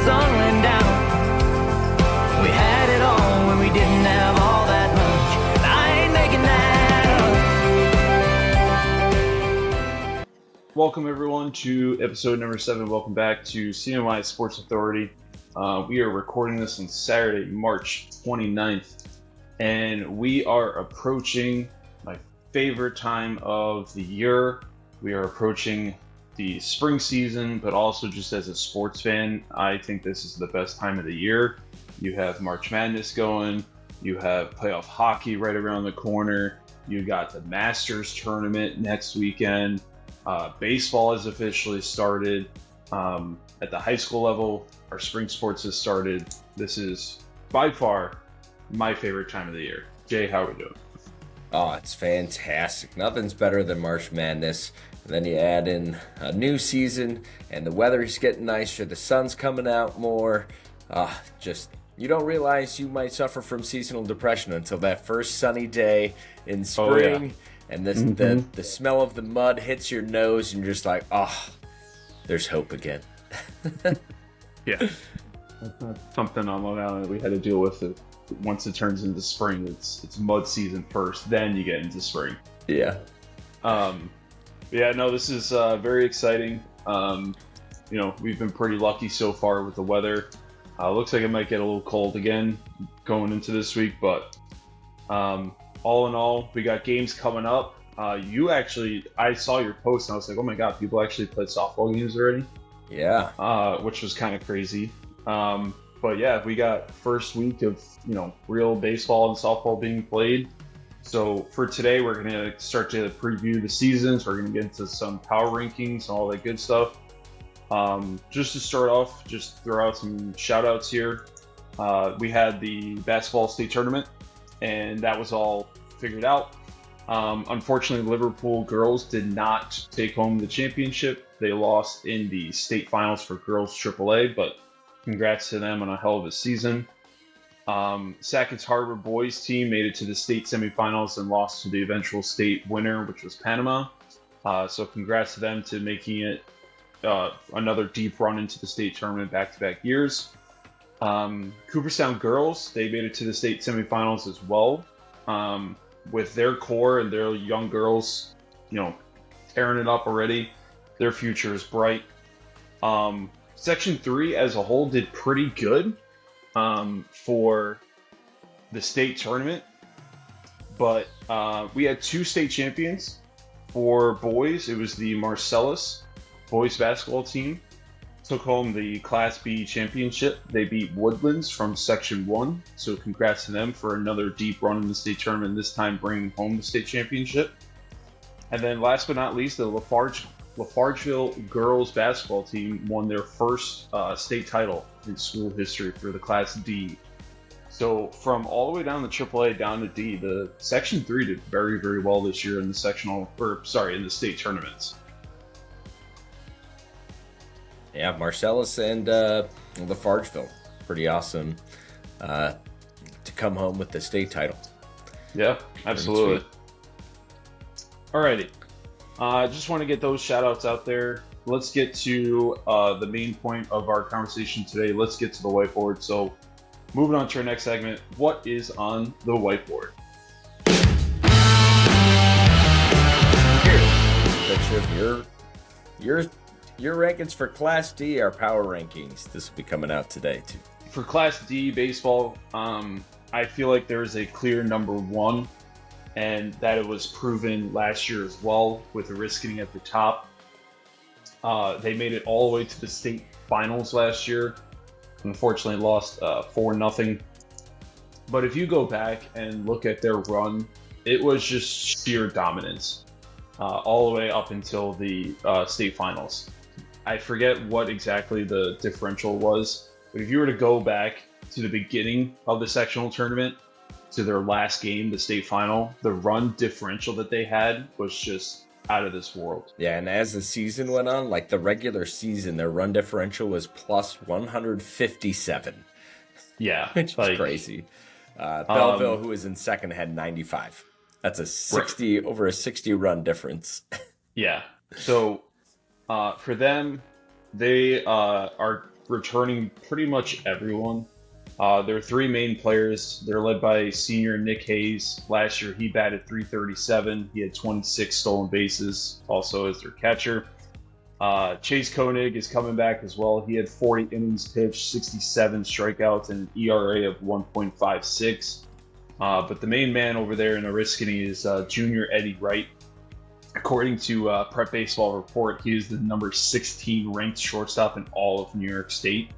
sun went down. We had it all when we didn't have all that much. I ain't making that up. Welcome everyone to episode number 7. Welcome back to CNY Sports Authority. We are recording this on Saturday, March 29th, and we are approaching my favorite time of the year. We are approaching the spring season, but also just as a sports fan, I think this is the best time of the year. You have March Madness going, you have playoff hockey right around the corner, you got the Masters tournament next weekend, baseball has officially started. At the high school level, our spring sports has started. This is by far my favorite time of the year. Jay, how are we doing? Oh, it's fantastic. Nothing's better than March Madness. And then you add in a new season, and the weather's getting nicer, the sun's coming out more. You don't realize you might suffer from seasonal depression until that first sunny day in spring. Oh, yeah. And this, the smell of the mud hits your nose, and you're just like, there's hope again. Yeah. That's not something on Long Island that we had to deal with. Once it turns into spring, it's mud season first, then you get into spring. Yeah. This is very exciting. We've been pretty lucky so far with the weather. Looks like it might get a little cold again going into this week, but all in all, we got games coming up. I saw your post and I was like, oh my god, people actually played softball games already? Yeah. Which was kind of crazy. But yeah, we got first week of, real baseball and softball being played. So for today, we're going to start to preview the seasons. We're going to get into some power rankings and all that good stuff. Just to start off, just throw out some shout outs here. We had the basketball state tournament, and that was all figured out. Unfortunately, Liverpool girls did not take home the championship. They lost in the state finals for girls AAA, but congrats to them on a hell of a season. Sackett's Harbor boys team made it to the state semifinals and lost to the eventual state winner, which was Panama. So congrats to them to making it another deep run into the state tournament back-to-back years. Cooperstown girls, they made it to the state semifinals as well. With their core and their young girls, tearing it up already. Their future is bright. Section 3 as a whole did pretty good for the state tournament, but we had 2 state champions. For boys, it was the Marcellus boys basketball team. Took home the Class B championship. They beat Woodlands from Section 1, so congrats to them for another deep run in the state tournament, this time bringing home the state championship. And then last but not least, the Lafargeville girls basketball team won their first state title in school history for the Class D. So from all the way down to AAA down to D, the Section 3 did very, very well this year in the in the state tournaments. Yeah, Marcellus and Lafargeville. Pretty awesome to come home with the state title. Yeah, absolutely. Alrighty. I just want to get those shout outs out there. Let's get to the main point of our conversation today. Let's get to the whiteboard. So moving on to our next segment, what is on the whiteboard? Here, your rankings for Class D are power rankings. This will be coming out today too. For Class D baseball, I feel like there is a clear number 1. And that it was proven last year as well with the risk getting at the top. They made it all the way to the state finals last year. Unfortunately lost 4-0. But if you go back and look at their run, it was just sheer dominance all the way up until the state finals. I forget what exactly the differential was, but if you were to go back to the beginning of the sectional tournament, to their last game, the state final, the run differential that they had was just out of this world. Yeah, and as the season went on, like the regular season, their run differential was plus 157. Yeah. Which is crazy. Belleville, who was in second, had 95. That's a 60 over a 60 run difference. Yeah. So for them, they are returning pretty much everyone. There are three main players. They're led by senior Nick Hayes. Last year, he batted 337. He had 26 stolen bases, also as their catcher. Chase Koenig is coming back as well. He had 40 innings pitched, 67 strikeouts, and an ERA of 1.56. But the main man over there in Oriskany is junior Eddie Wright. According to Prep Baseball Report, he is the number 16 ranked shortstop in all of New York State.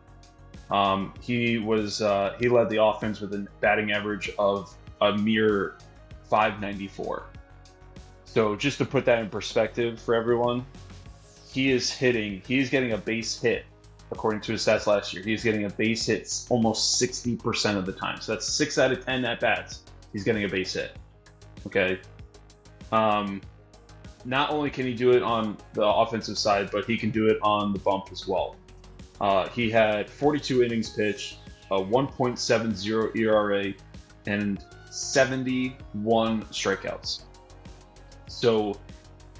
He led the offense with a batting average of a mere 594. So just to put that in perspective for everyone, he's getting a base hit. According to his stats last year, he's getting a base hit almost 60% of the time. So that's 6 out of 10 at bats. He's getting a base hit. Okay. Not only can he do it on the offensive side, but he can do it on the bump as well. He had 42 innings pitched, a 1.70 ERA, and 71 strikeouts. So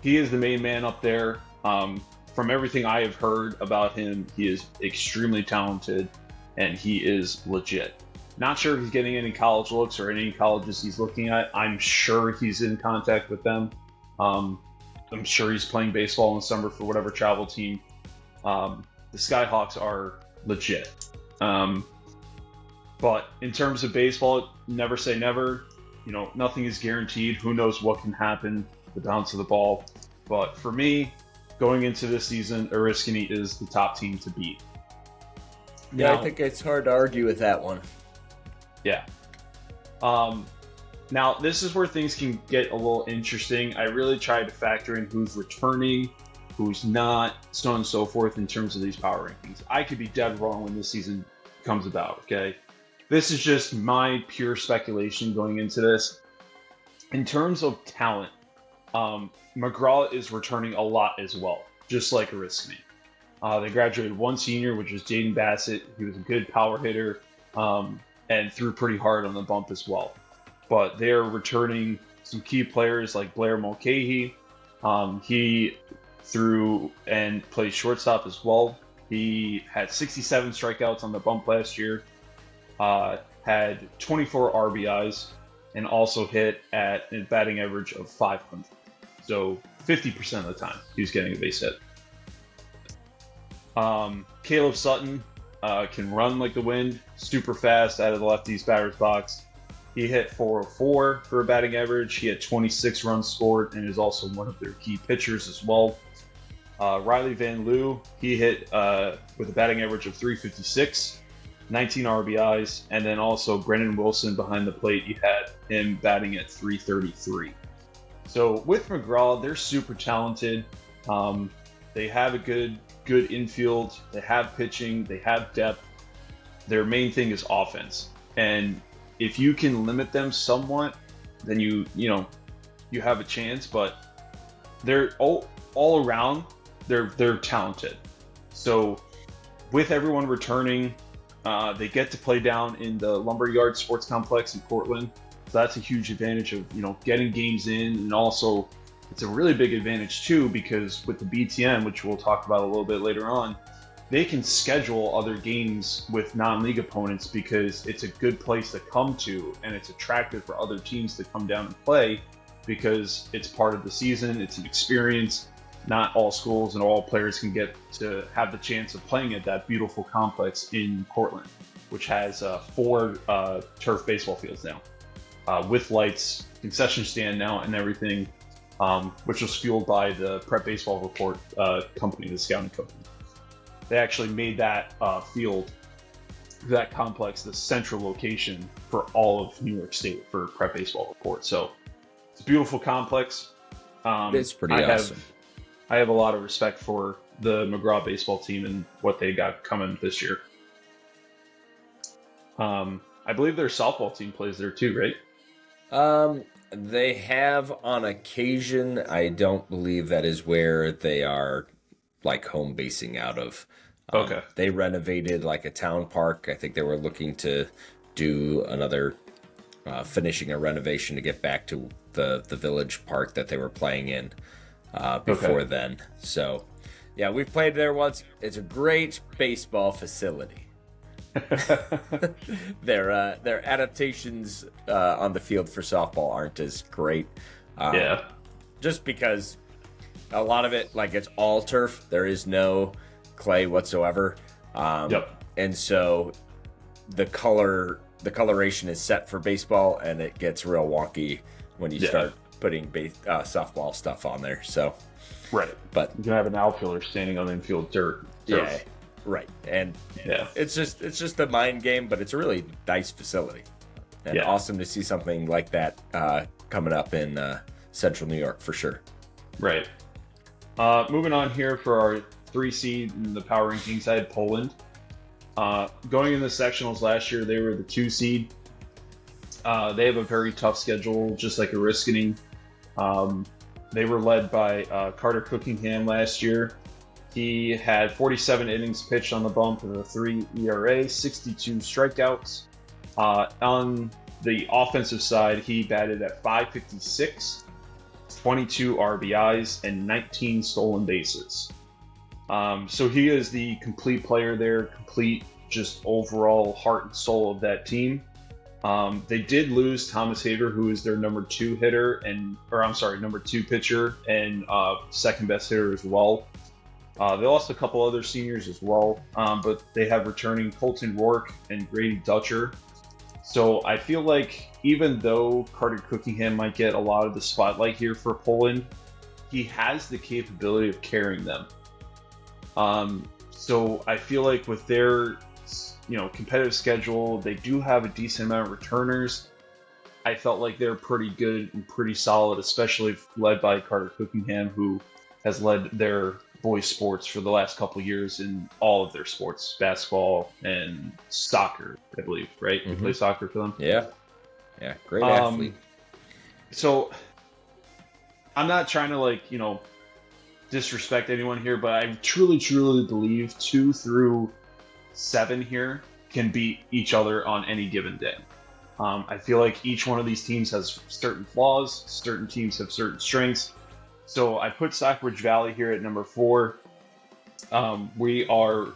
he is the main man up there. From everything I have heard about him, he is extremely talented, and he is legit. Not sure if he's getting any college looks or any colleges he's looking at. I'm sure he's in contact with them. I'm sure he's playing baseball in the summer for whatever travel team. The Skyhawks are legit. But in terms of baseball, never say never. Nothing is guaranteed. Who knows what can happen with the bounce of the ball. But for me, going into this season, Oriskany is the top team to beat. Yeah, I think it's hard to argue with that one. Yeah. Now, this is where things can get a little interesting. I really tried to factor in who's returning, who's not, so on and so forth in terms of these power rankings. I could be dead wrong when this season comes about, okay? This is just my pure speculation going into this. In terms of talent, McGraw is returning a lot as well, just like Oriskany. They graduated one senior, which is Jaden Bassett. He was a good power hitter and threw pretty hard on the bump as well. But they're returning some key players like Blair Mulcahy. He threw and played shortstop as well. He had 67 strikeouts on the bump last year, had 24 RBIs, and also hit at a batting average of 500. So 50% of the time, he was getting a base hit. Caleb Sutton can run like the wind, super fast out of the lefty's batter's box. He hit 404 for a batting average. He had 26 runs scored and is also one of their key pitchers as well. Riley Van Loo, he hit with a batting average of 356, 19 RBIs, and then also Brendan Wilson behind the plate, you had him batting at 333. So with McGraw, they're super talented. They have a good infield. They have pitching. They have depth. Their main thing is offense. And if you can limit them somewhat, then you have a chance. But they're all around. They're talented. So with everyone returning, they get to play down in the Lumberyard Sports Complex in Portland. So that's a huge advantage of getting games in, and also it's a really big advantage too because with the BTN, which we'll talk about a little bit later on, they can schedule other games with non-league opponents because it's a good place to come to, and it's attractive for other teams to come down and play because it's part of the season. It's an experience. Not all schools and all players can get to have the chance of playing at that beautiful complex in Portland, which has 4 turf baseball fields now. With lights, concession stand now, and everything, which was fueled by the Prep Baseball Report company, the scouting company. They actually made that field, that complex, the central location for all of New York State for Prep Baseball Report. So it's a beautiful complex. It's pretty awesome. I have a lot of respect for the McGraw baseball team and what they got coming this year. I believe their softball team plays there too, right? They have on occasion. I don't believe that is where they are like home basing out of. Okay. They renovated like a town park. I think they were looking to do another finishing a renovation to get back to the village park that they were playing in before then. So Yeah, we've played there once. It's a great baseball facility. Their adaptations on the field for softball aren't as great. Yeah. Just because a lot of it, like, it's all turf. There is no clay whatsoever. Yep. And so the coloration is set for baseball, and it gets real wonky when you start putting softball stuff on there. So, right. But you can have an outfielder standing on infield turf. Yeah, right. And it's just a mind game, but it's a really nice facility, and awesome to see something like that coming up in Central New York for sure. Right. Moving on here for our 3 seed in the power rankings, I had Poland. Going in the sectionals last year, they were the 2 seed. They have a very tough schedule, just like Oriskany. They were led by Carter Cookingham last year. He had 47 innings pitched on the bump with a 3 ERA, 62 strikeouts. On the offensive side, he batted at .556, 22 RBIs, and 19 stolen bases. So he is the complete player there, complete just overall heart and soul of that team. They did lose Thomas Hader, who is their number 2 pitcher and second best hitter as well. They lost a couple other seniors as well, but they have returning Colton Rourke and Grady Dutcher. So I feel like even though Carter Cookingham might get a lot of the spotlight here for Poland, he has the capability of carrying them. So I feel like with their competitive schedule, they do have a decent amount of returners. I felt like they're pretty good and pretty solid, especially led by Carter Cookingham, who has led their boys sports for the last couple of years in all of their sports, basketball and soccer, I believe, right? You play soccer for them? Yeah, great athlete. So I'm not trying to disrespect anyone here, but I truly believe 2 through 7 here can beat each other on any given day. I feel like each one of these teams has certain flaws, certain teams have certain strengths. So I put Stockbridge Valley here at number 4. We're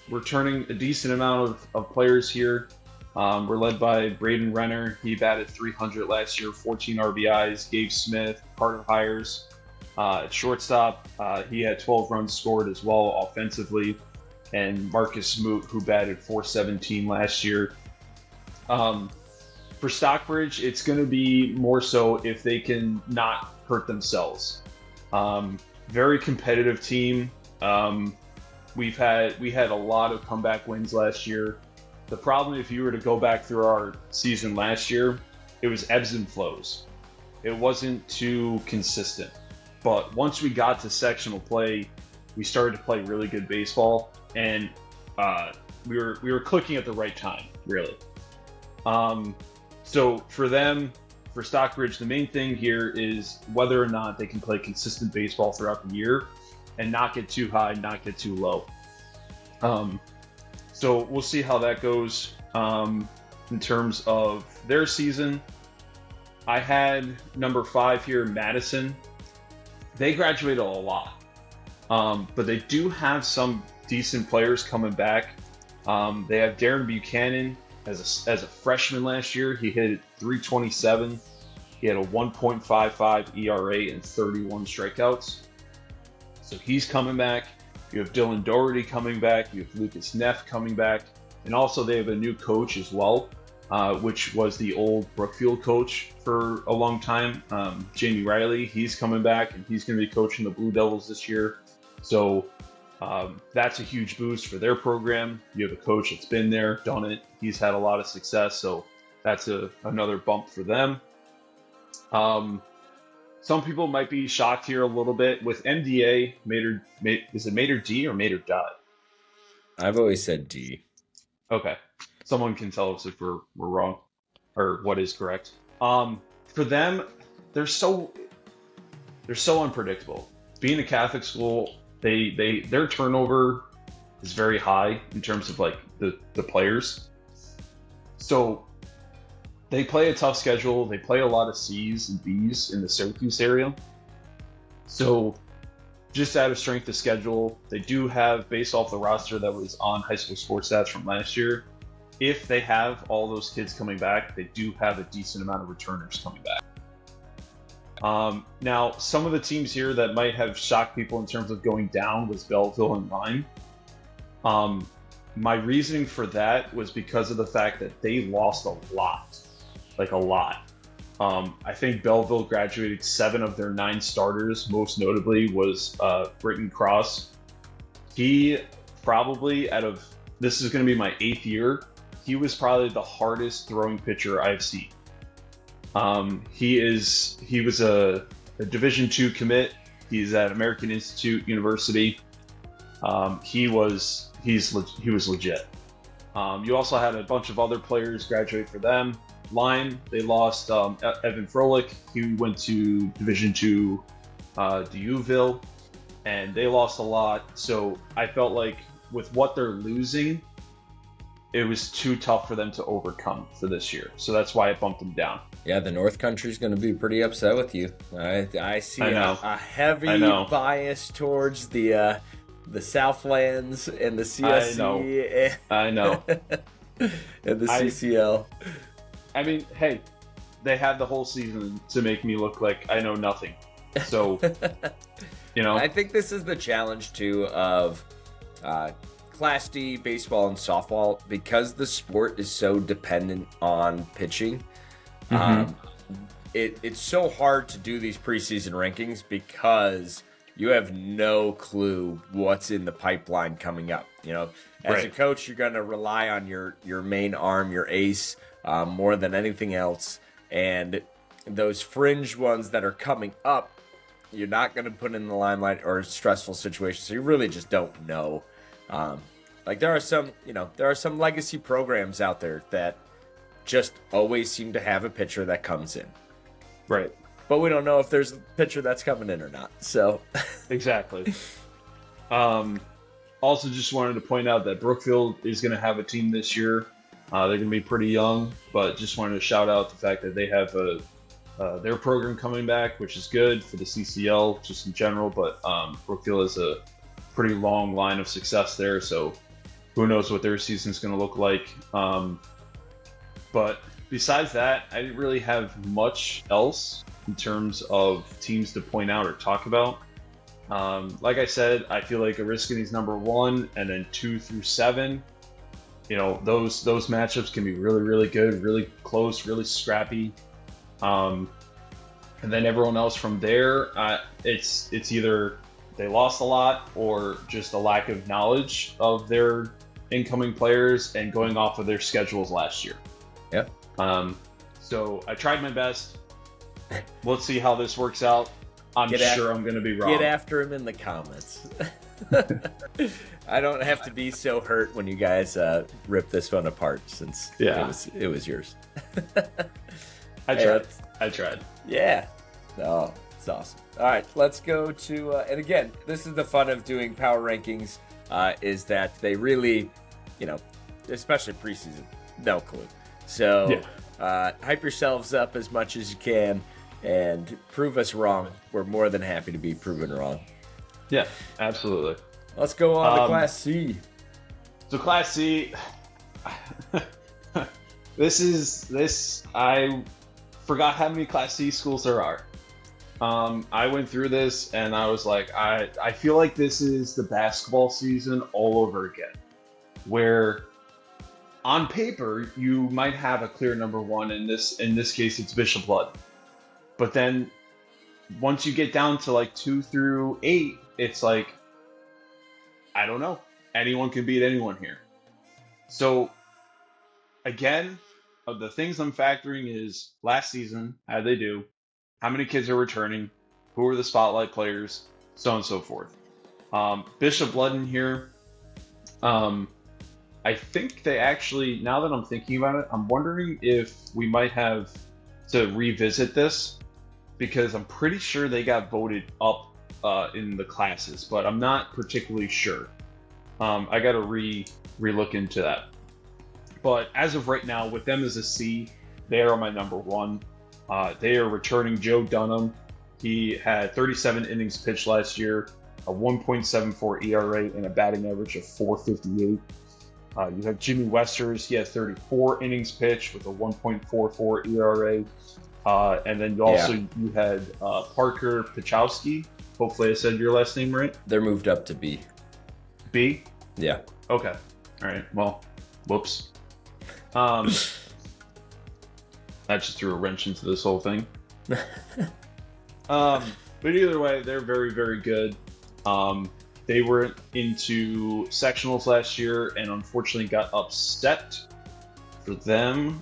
returning a decent amount of players here. We're led by Braden Renner. He batted .300 last year, 14 RBIs. Gabe Smith, Carter Hires. At shortstop, he had 12 runs scored as well offensively. And Marcus Smoot, who batted .417 last year. For Stockbridge, it's going to be more so if they can not hurt themselves. Very competitive team. We had a lot of comeback wins last year. The problem, if you were to go back through our season last year, it was ebbs and flows. It wasn't too consistent. But once we got to sectional play, we started to play really good baseball, and we were clicking at the right time, really. So for them, for Stockbridge, the main thing here is whether or not they can play consistent baseball throughout the year and not get too high, not get too low. So we'll see how that goes in terms of their season. I had number 5 here, Madison. They graduated a lot, but they do have some decent players coming back. They have Darren Buchanan as a freshman last year. He hit .327. He had a 1.55 ERA and 31 strikeouts. So he's coming back. You have Dylan Doherty coming back. You have Lucas Neff coming back. And also they have a new coach as well, which was the old Brookfield coach for a long time, Jamie Riley. He's coming back, and he's going to be coaching the Blue Devils this year. So that's a huge boost for their program. You have a coach that's been there, done it. He's had a lot of success, so that's another bump for them. Some people might be shocked here a little bit with MDA. Is it Mater D or Mater Dot? I've always said D. Okay. Someone can tell us if we're wrong or what is correct. For them, they're so unpredictable. Being a Catholic school, their turnover is very high in terms of like the players. So they play a tough schedule. They play a lot of C's and B's in the Syracuse area. So just out of strength of schedule, they do have, based off the roster that was on High School Sports Stats from last year, if they have all those kids coming back, they do have a decent amount of returners coming back. Now, some of the teams here that might have shocked people in terms of going down was Belleville and Lyme. My reasoning for that was because of the fact that they lost a lot, like a lot. I think Belleville graduated 7 of their 9 starters. Most notably was Britton Cross. He probably, this is going to be my 8th year, he was probably the hardest throwing pitcher I've seen. He was a Division II commit. He's at American Institute University. He was legit. You also had a bunch of other players graduate for them. Lyme, they lost Evan Froelich. He went to Division II Dieuville, and they lost a lot. So I felt like with what they're losing, it was too tough for them to overcome for this year. So that's why I bumped them down. Yeah, the North Country's going to be pretty upset with you. I see a heavy bias towards the Southlands and the CSC. I know. And the CCL. I mean, hey, they had the whole season to make me look like I know nothing. So, I think this is the challenge, too, of Class D baseball and softball, because the sport is so dependent on pitching. It's so hard to do these preseason rankings because you have no clue what's in the pipeline coming up. As a coach, you're going to rely on your main arm, your ace, more than anything else. And those fringe ones that are coming up, you're not going to put in the limelight or stressful situations. So you really just don't know. There are some legacy programs out there that just always seem to have a pitcher that comes in. Right. But we don't know if there's a pitcher that's coming in or not. So exactly. Also, just wanted to point out that Brookfield is going to have a team this year. They're going to be pretty young, but just wanted to shout out the fact that they have their program coming back, which is good for the CCL just in general. But Brookfield is a pretty long line of success there, so who knows what their season's going to look like. But besides that, I didn't really have much else in terms of teams to point out or talk about. Like I said, I feel like Oriskany's number 1, and then 2 through 7. Those matchups can be really, really good, really close, really scrappy. And then everyone else from there, it's either they lost a lot or just a lack of knowledge of their incoming players and going off of their schedules last year. Yep. So I tried my best. Let's see how this works out. I'm sure I'm going to be wrong. Get after him in the comments. I don't have to be so hurt when you guys rip this one apart, since it was yours. I tried. Yeah. No, it's awesome. All right, let's go to and again, this is the fun of doing power rankings, is that they really, especially preseason, no clue. So hype yourselves up as much as you can and prove us wrong. We're more than happy to be proven wrong. Yeah, absolutely. Let's go on to Class C. So Class C, I forgot how many Class C schools there are. I went through this and I was like, I feel like this is the basketball season all over again, where on paper you might have a clear number 1. In this case, it's Bishop Blood. But then once you get down to like 2 through 8, it's like, I don't know. Anyone can beat anyone here. So again, of the things I'm factoring is last season, how did they do? How many kids are returning? Who are the spotlight players? So on and so forth. Bishop Blood in here. I think they actually, now that I'm thinking about it, I'm wondering if we might have to revisit this, because I'm pretty sure they got voted up in the classes, but I'm not particularly sure. I got to re-look into that. But as of right now, with them as a C, they are my number 1. They are returning Joe Dunham. He had 37 innings pitched last year. a 1.74 ERA, and a batting average of 458. You have Jimmy Westers. He had 34 innings pitched with a 1.44 ERA. And then you had Parker Pachowski. Hopefully I said your last name right. They're moved up to B. B? Yeah. Okay. All right. Well, whoops. That just threw a wrench into this whole thing. But either way, they're very, very good. They were into sectionals last year and unfortunately got upset for them.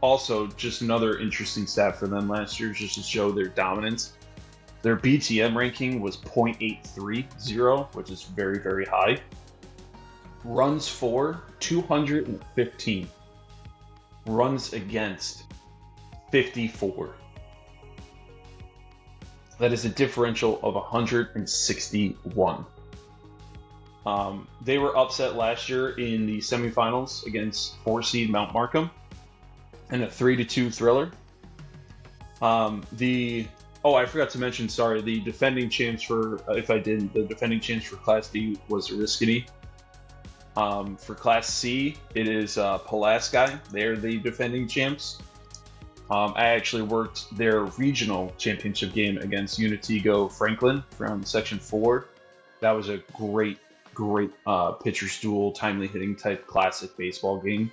Also, just another interesting stat for them last year, just to show their dominance. Their BTM ranking was .830, which is very, very high. Runs for, 215. Runs against, 54. That is a differential of 161. They were upset last year in the semifinals against 4-seed Mount Markham in a 3-2 thriller. I forgot to mention, sorry, the defending champs for, the defending champs for Class D was Oriskany. For Class C, it is Pulaski. They're the defending champs. I actually worked their regional championship game against Unitigo Franklin from Section 4. That was a great pitcher's duel, timely hitting type classic baseball game.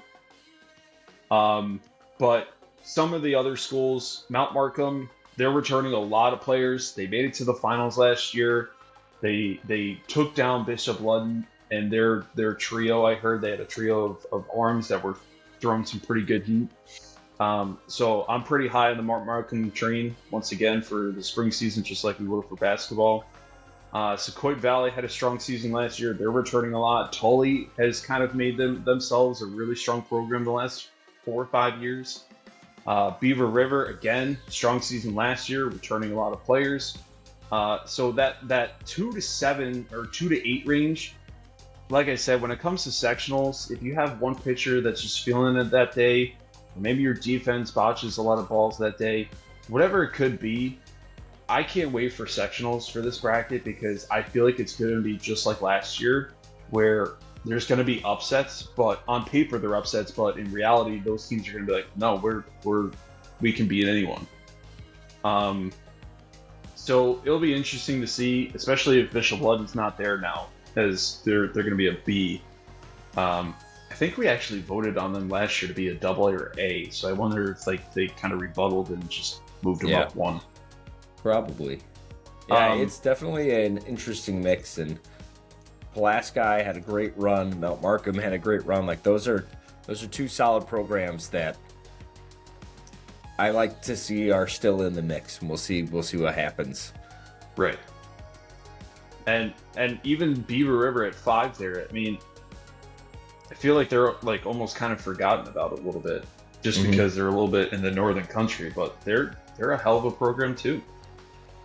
But some of the other schools, Mount Markham, they're returning a lot of players. They made it to the finals last year. They took down Bishop Ludden and their trio. I heard they had a trio of arms that were throwing some pretty good heat. So I'm pretty high on the Mount Markham train once again for the spring season, just like we were for basketball. Sequoia Valley had a strong season last year. They're returning a lot. Tully has kind of made themselves a really strong program the last 4 or 5 years. Beaver River, again, strong season last year, returning a lot of players. So that 2 to 7 or 2 to 8 range, like I said, when it comes to sectionals, if you have one pitcher that's just feeling it that day, maybe your defense botches a lot of balls that day, whatever it could be, I can't wait for sectionals for this bracket because I feel like it's going to be just like last year where there's going to be upsets, but on paper they're upsets, but in reality those teams are going to be like, no, we can beat anyone. So it'll be interesting to see, especially if Bishop Ludden's not there now, as they're going to be a B. I think we actually voted on them last year to be a double A or A, so I wonder if they kind of rebutted and just moved them up one. Probably. Yeah, it's definitely an interesting mix, and Pulaski had a great run. Mount Markham had a great run. Like those are two solid programs that I like to see are still in the mix, and we'll see what happens. Right. And even Beaver River at 5 there, I mean, I feel like they're like almost kind of forgotten about a little bit, just because they're a little bit in the northern country, but they're a hell of a program too.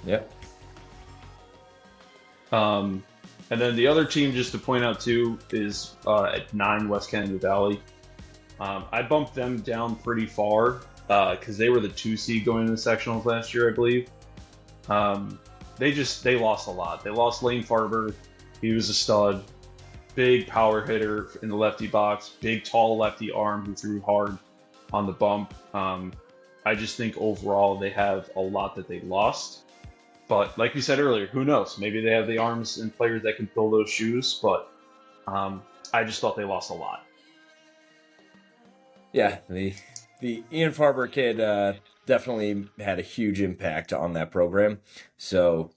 Yep. And then the other team, just to point out too, is at 9 West Canada Valley. I bumped them down pretty far because they were the 2 seed going into the sectionals last year, I believe. They lost a lot. They lost Lane Farber. He was a stud. Big power hitter in the lefty box. Big, tall lefty arm who threw hard on the bump. I just think overall they have a lot that they lost. But like we said earlier, who knows? Maybe they have the arms and players that can fill those shoes. But I just thought they lost a lot. Yeah, the Ian Farber kid definitely had a huge impact on that program. So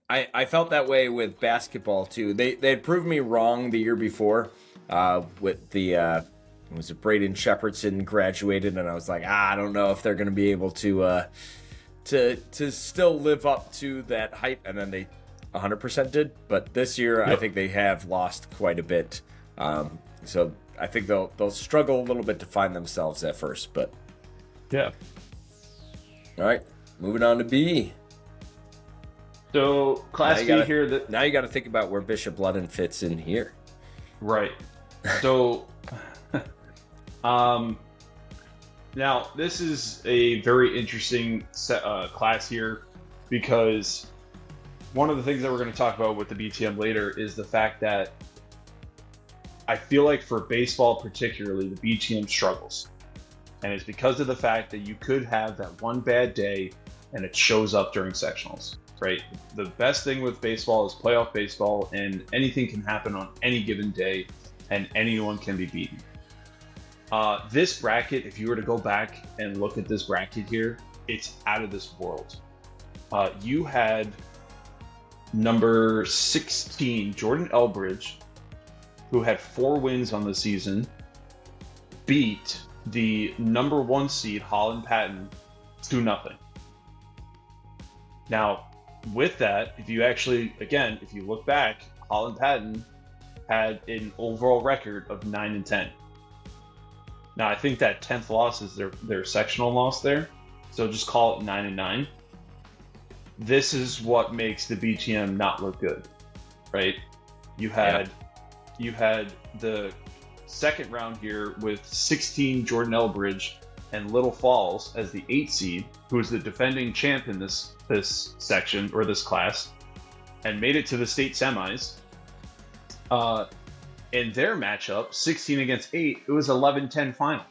I felt that way with basketball too. They had proved me wrong the year before with the was it Braden Shepherdson graduated, and I was like, I don't know if they're going to be able to still live up to that hype, and then they 100% did. But this year, I think they have lost quite a bit. So I think they'll struggle a little bit to find themselves at first. But yeah. All right, moving on to B. So Class B here. Now you got to think about where Bishop Ludden fits in here. Right. So, now this is a very interesting class here because one of the things that we're going to talk about with the BTM later is the fact that I feel like for baseball particularly, the BTM struggles. And it's because of the fact that you could have that one bad day and it shows up during sectionals, right? The best thing with baseball is playoff baseball, and anything can happen on any given day and anyone can be beaten. This bracket, if you were to go back and look at this bracket here, it's out of this world. You had number 16, Jordan Elbridge, who had 4 wins on the season, beat the number 1 seed, Holland Patton, 2-0. Now, with that, if you look back, Holland Patton had an overall record of 9-10. Now, I think that 10th loss is their sectional loss there, so just call it 9-9. This is what makes the BTM not look good, right? You had the second round here with 16 Jordan Elbridge and Little Falls as the 8 seed, who is the defending champ in this section or this class, and made it to the state semis. In their matchup, 16 against 8, it was 11-10 final.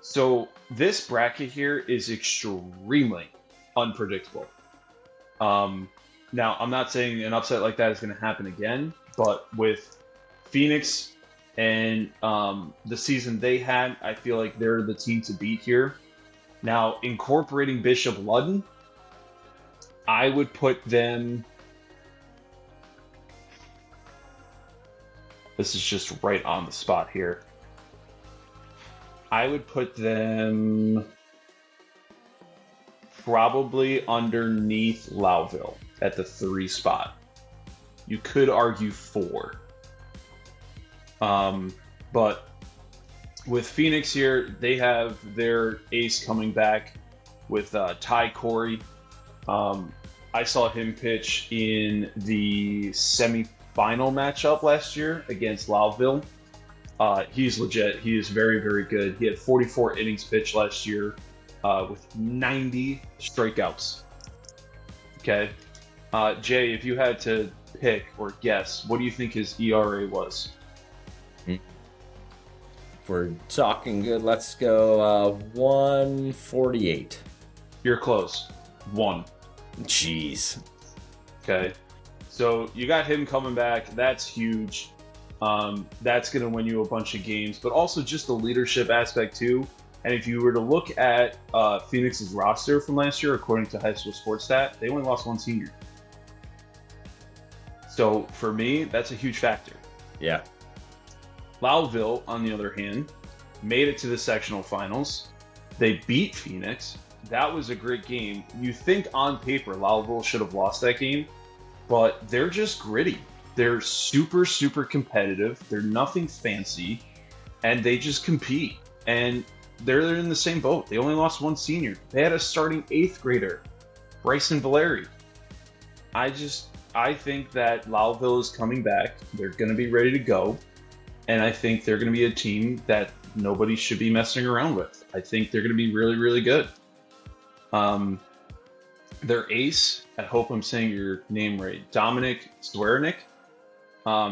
So this bracket here is extremely unpredictable. Now, I'm not saying an upset like that is going to happen again, but with Phoenix and the season they had, I feel like they're the team to beat here. Now, incorporating Bishop Ludden, I would put them... This is just right on the spot here. I would put them probably underneath Loudville at the 3 spot. You could argue 4. But with Phoenix here, they have their ace coming back with Ty Corey. I saw him pitch in the semifinal matchup last year against Loudville. He's legit. He is very, very good. He had 44 innings pitched last year with 90 strikeouts. Okay. Jay, if you had to pick or guess, what do you think his ERA was? If we're talking good, let's go 148. You're close. 1. Jeez. Okay. So you got him coming back. That's huge. That's going to win you a bunch of games, but also just the leadership aspect too. And if you were to look at Phoenix's roster from last year, according to High School Sports Stat, they only lost 1 senior. So for me, that's a huge factor. Yeah. Loudville, on the other hand, made it to the sectional finals. They beat Phoenix. That was a great game. You think on paper Loudville should have lost that game, but they're just gritty. They're super, super competitive. They're nothing fancy, and they just compete. And they're in the same boat. They only lost 1 senior. They had a starting 8th grader, Bryson Valeri. I think that Loudville is coming back. They're going to be ready to go. And I think they're going to be a team that nobody should be messing around with. I think they're going to be really, really good. Their ace, I hope I'm saying your name right, Dominic Swearnick,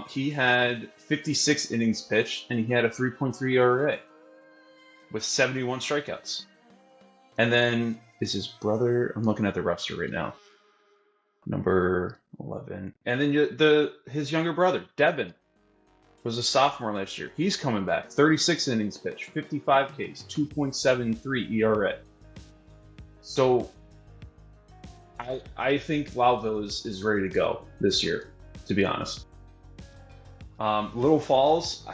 he had 56 innings pitched, and he had a 3.3 ERA with 71 strikeouts. And then is his brother, I'm looking at the roster right now, number 11. And then his younger brother, Devin, was a sophomore last year. He's coming back. 36 innings pitched, 55 Ks, 2.73 ERA. So I think Loudville is ready to go this year, to be honest. Little Falls,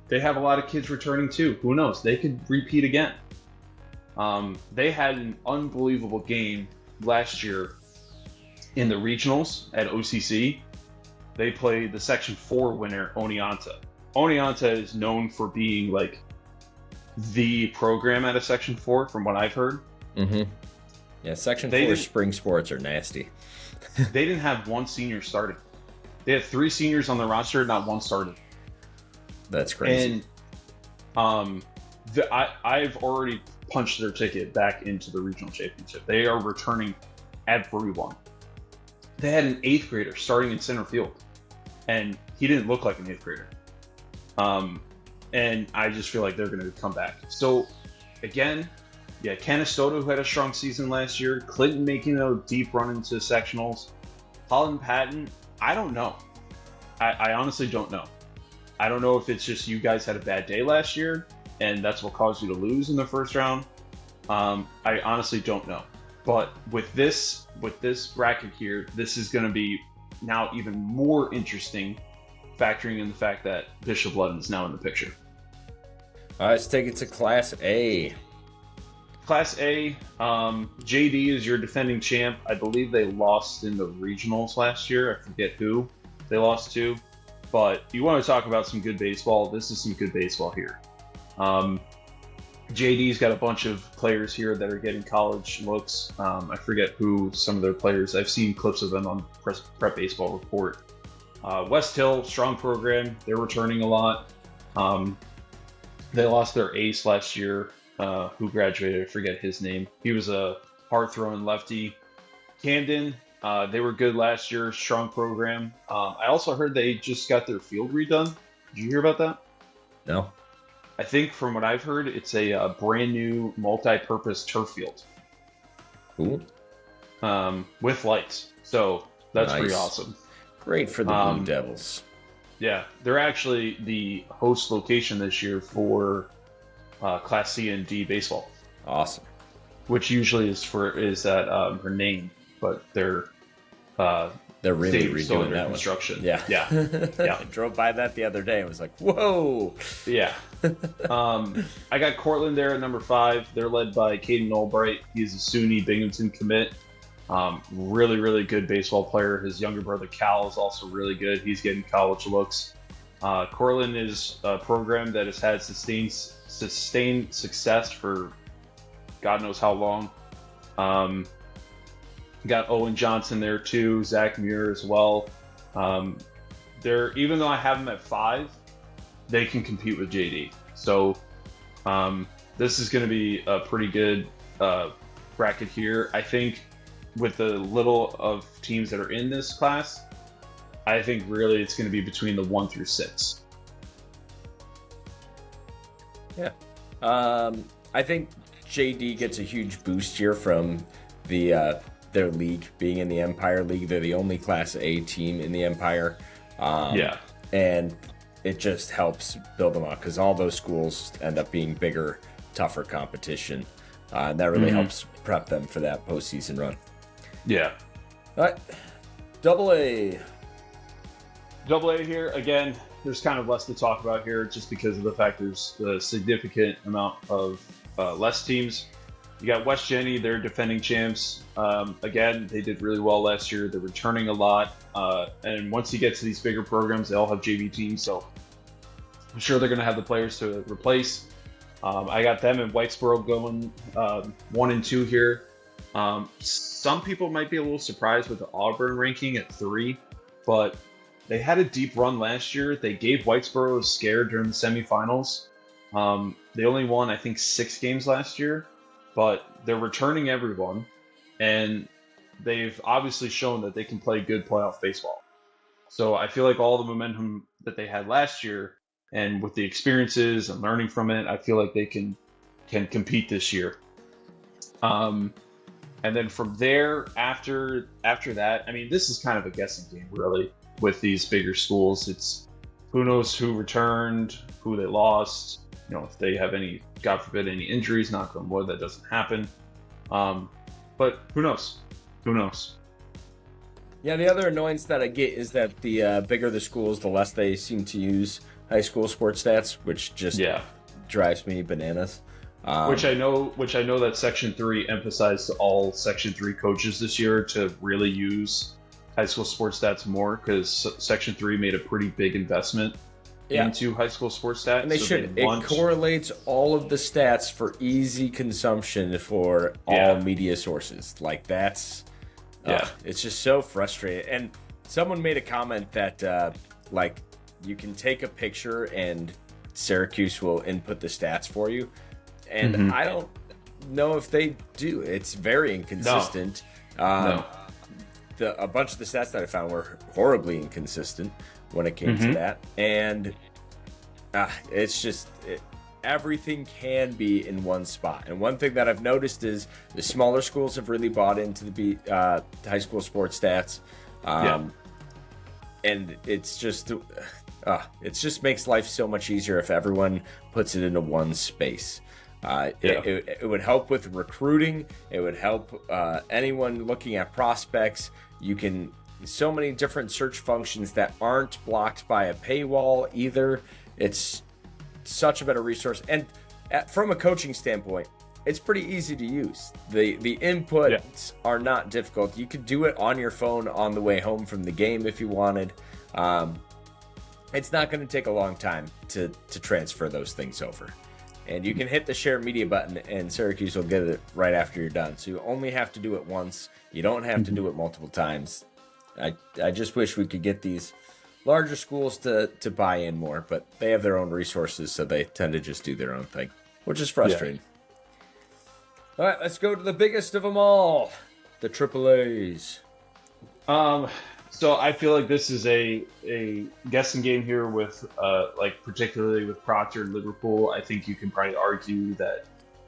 they have a lot of kids returning too. Who knows? They could repeat again. They had an unbelievable game last year in the regionals at OCC. They played the Section 4 winner, Oneonta. Oneonta is known for being like the program out of Section 4, from what I've heard. Mm-hmm. Yeah, Section 4 spring sports are nasty. They didn't have 1 senior starting. They had 3 seniors on the roster, not 1 started. That's crazy. And I've already punched their ticket back into the regional championship. They are returning everyone. they had an 8th grader starting in center field, and he didn't look like an 8th grader. And I just feel like they're going to come back. So, again, yeah, Canistoto, who had a strong season last year, Clinton making a deep run into sectionals, Holland Patton, I don't know. I honestly don't know. I don't know if it's just you guys had a bad day last year, and that's what caused you to lose in the first round. I honestly don't know. But with this bracket here, this is going to be now even more interesting, factoring in the fact that Bishop Ludden is now in the picture. All right, let's take it to Class A. Class A, JD is your defending champ. I believe they lost in the regionals last year. I forget who they lost to. But you want to talk about some good baseball, this is some good baseball here. JD's got a bunch of players here that are getting college looks. I forget who some of their players. I've seen clips of them on Prep Baseball Report. West Hill, strong program. They're returning a lot. They lost their ace last year, who graduated. I forget his name. He was a hard-throwing lefty. Camden, they were good last year. Strong program. I also heard they just got their field redone. Did you hear about that? No. I think from what I've heard, it's a brand new multi-purpose turf field. Cool. With lights. So that's Nice. pretty awesome. Great for the Blue Devils. Yeah, they're actually the host location this year for Class C and D baseball, Awesome. which usually is at Renane, but they're really still redoing under that one. construction. Yeah. Yeah. I drove by that the other day and was like, whoa. Yeah. I got Cortland there at number 5. They're led by Caden Albright. He's a SUNY Binghamton commit. Really, really good baseball player. His younger brother Cal is also really good. He's getting college looks. Cortland is a program that has had sustained success for God knows how long. Got Owen Johnson there too, Zach Muir as well. Even though I have them at 5, they can compete with JD. So this is going to be a pretty good bracket here. I think with the little of teams that are in this class, I think really it's going to be between the 1 through 6. Yeah. I think JD gets a huge boost here from their league being in the Empire League. They're the only Class A team in the Empire. Yeah. And it just helps build them up because all those schools end up being bigger, tougher competition. And that really helps prep them for that postseason run. Yeah. All right. Double A. Double A here, again, there's kind of less to talk about here just because of the fact there's a significant amount of less teams. You got West Jenny, they're defending champs. Again, they did really well last year. They're returning a lot. And once you get to these bigger programs, they all have JV teams. So I'm sure they're going to have the players to replace. I got them and Whitesboro going 1 and 2 here. Some people might be a little surprised with the Auburn ranking at 3, but they had a deep run last year. They gave Whitesboro a scare during the semifinals. They only won, I think, 6 games last year, but they're returning everyone, and they've obviously shown that they can play good playoff baseball. So I feel like all the momentum that they had last year, and with the experiences and learning from it, I feel like they can compete this year. And then from there, after that, I mean, this is kind of a guessing game, really, with these bigger schools. It's who knows who returned, who they lost, if they have any, God forbid, any injuries, knock on wood, that doesn't happen. But who knows? Who knows? Yeah, the other annoyance that I get is that the bigger the schools, the less they seem to use high school sports stats, which just drives me bananas. Which I know that Section 3 emphasized to all Section 3 coaches this year to really use high school sports stats more, because Section 3 made a pretty big investment into high school sports stats. And they should. It correlates all of the stats for easy consumption for all media sources. Like, that's... it's just so frustrating. And someone made a comment that, you can take a picture and Syracuse will input the stats for you. And I don't know if they do. It's very inconsistent. No. a bunch of the stats that I found were horribly inconsistent when it came to that, and it's just everything can be in one spot. And one thing that I've noticed is the smaller schools have really bought into the high school sports stats, and it's just it just makes life so much easier if everyone puts it into one space. It would help with recruiting. It would help anyone looking at prospects. You can so many different search functions that aren't blocked by a paywall either. It's such a better resource, and from a coaching standpoint, it's pretty easy to use. The inputs are not difficult. You could do it on your phone on the way home from the game if you wanted. It's not going to take a long time to transfer those things over. And you can hit the share media button and Syracuse will get it right after you're done. So you only have to do it once. You don't have to do it multiple times. I just wish we could get these larger schools to buy in more, but they have their own resources, so they tend to just do their own thing, which is frustrating. All right, let's go to the biggest of them all, the AAAs. So I feel like this is a guessing game here with like particularly with Proctor and Liverpool. I think you can probably argue that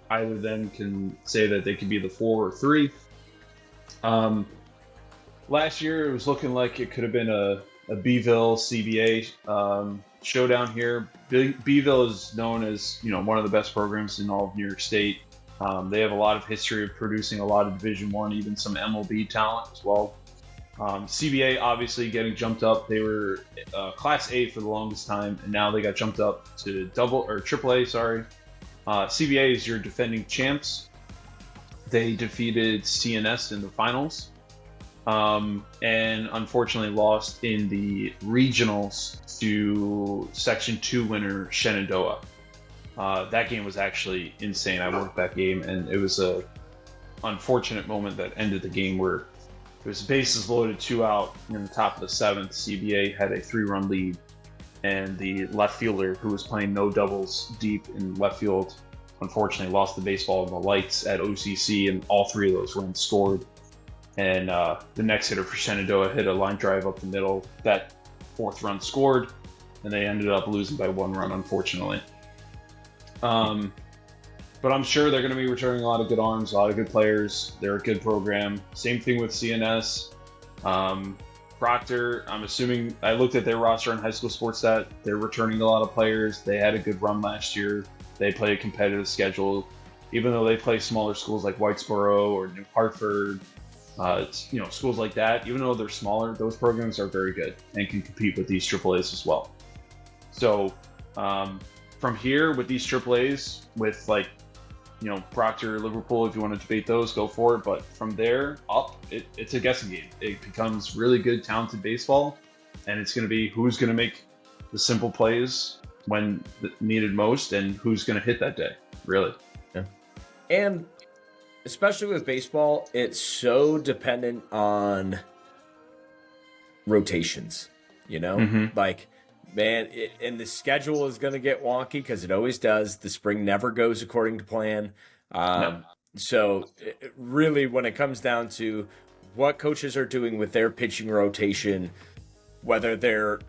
either of them can say that they could be the 4 or 3. Last year it was looking like it could have been a Beeville CBA showdown here. Beeville is known as one of the best programs in all of New York State. They have a lot of history of producing a lot of Division I, even some MLB talent as well. CBA obviously getting jumped up. They were Class A for the longest time, and now they got jumped up to AAA. Sorry, CBA is your defending champs. They defeated CNS in the finals, and unfortunately lost in the regionals to Section 2 winner Shenandoah. That game was actually insane. I worked that game, and it was a unfortunate moment that ended the game where it was bases loaded, 2 out in the top of the 7th. CBA had a 3-run lead, and the left fielder who was playing no doubles deep in left field unfortunately lost the baseball in the lights at OCC, and all 3 of those runs scored. And the next hitter for Shenandoah hit a line drive up the middle. That 4th run scored, and they ended up losing by 1 run, unfortunately. But I'm sure they're going to be returning a lot of good arms, a lot of good players. They're a good program. Same thing with CNS. Proctor, I'm assuming, I looked at their roster on High School Sports Stat. They're returning a lot of players. They had a good run last year. They play a competitive schedule. Even though they play smaller schools like Whitesboro or New Hartford, schools like that, even though they're smaller, those programs are very good and can compete with these AAAs as well. So from here with these AAAs, with Proctor, Liverpool, if you want to debate those, go for it. But from there up, it's a guessing game. It becomes really good, talented baseball, and it's going to be who's going to make the simple plays when needed most and who's going to hit that day, really. Yeah. And especially with baseball, it's so dependent on rotations, Like, man, and the schedule is going to get wonky because it always does. The spring never goes according to plan. No. So really, when it comes down to what coaches are doing with their pitching rotation, whether they're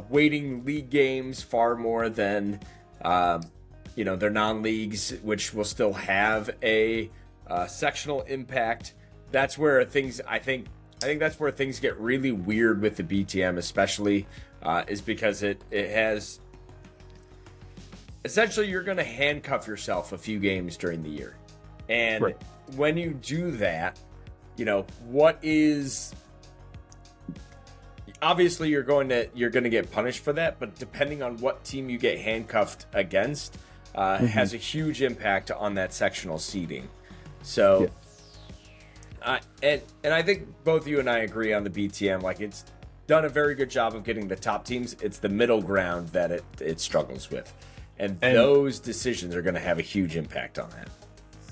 weighting league games far more than, their non-leagues, which will still have a sectional impact, that's where things, I think that's where things get really weird with the BTM, especially is because it has essentially you're going to handcuff yourself a few games during the year, and right. When you do that, what is obviously you're going to get punished for that, but depending on what team you get handcuffed against, has a huge impact on that sectional seeding. So. Yeah. And I think both you and I agree on the BTM. Like, it's done a very good job of getting the top teams. It's the middle ground that it struggles with. And those decisions are going to have a huge impact on that.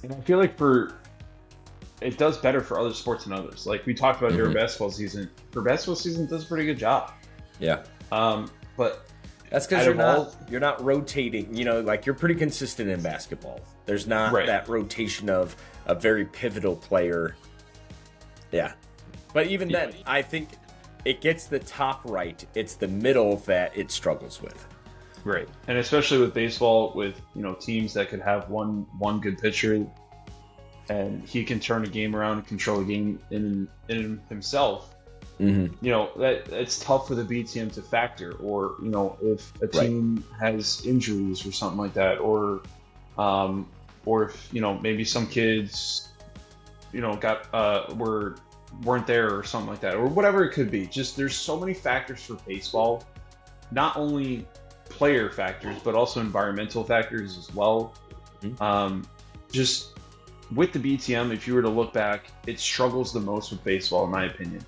And I feel like it does better for other sports than others. Like we talked about during basketball season. For basketball season, it does a pretty good job. Yeah. But that's because you're not rotating. Like you're pretty consistent in basketball. There's not that rotation of a very pivotal player. Yeah. But even then, I think it gets the top right. It's the middle that it struggles with. Right. And especially with baseball, with teams that could have one good pitcher, and he can turn a game around and control a game in himself. That it's tough for the BTM to factor, or if a team has injuries or something like that, or if maybe some kids weren't there or something like that, or whatever it could be. Just there's so many factors for baseball, not only player factors but also environmental factors as well. Just with the BTM, if you were to look back, it struggles the most with baseball, in my opinion.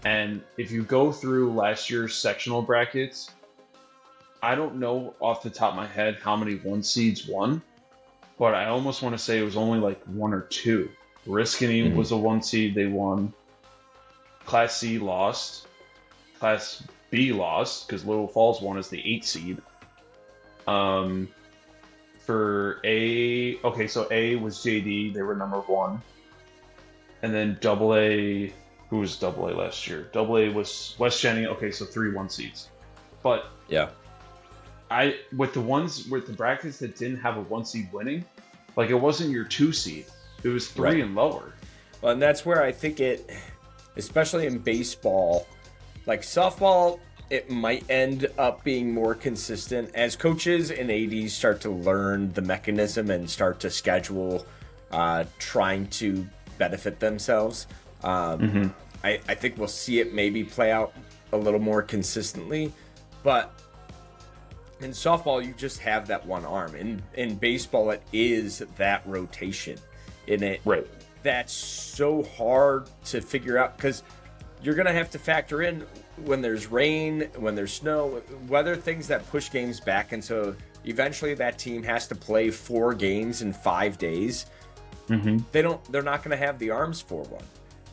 And if you go through last year's sectional brackets, I don't know off the top of my head how many 1 seeds won, but I almost want to say it was only like 1 or 2. Oriskany was a 1 seed, they won. Class C lost. Class B lost because Little Falls won as the 8 seed. For A, okay, so A was JD, they were number 1. And then Double A, who was Double A last year? Double A was West Jenny, okay, so 3 1 seeds. But yeah, with the brackets that didn't have a 1 seed winning, like it wasn't your 2 seed, it was 3 and lower. Well, and that's where I think it, especially in baseball, like softball, it might end up being more consistent as coaches and ADs start to learn the mechanism and start to schedule, trying to benefit themselves. I think we'll see it maybe play out a little more consistently, but in softball, you just have that one arm. In baseball, it is that rotation in it. Right. That's so hard to figure out because you're going to have to factor in when there's rain, when there's snow, weather, things that push games back. And so eventually that team has to play 4 games in 5 days. They're not going to have the arms for one.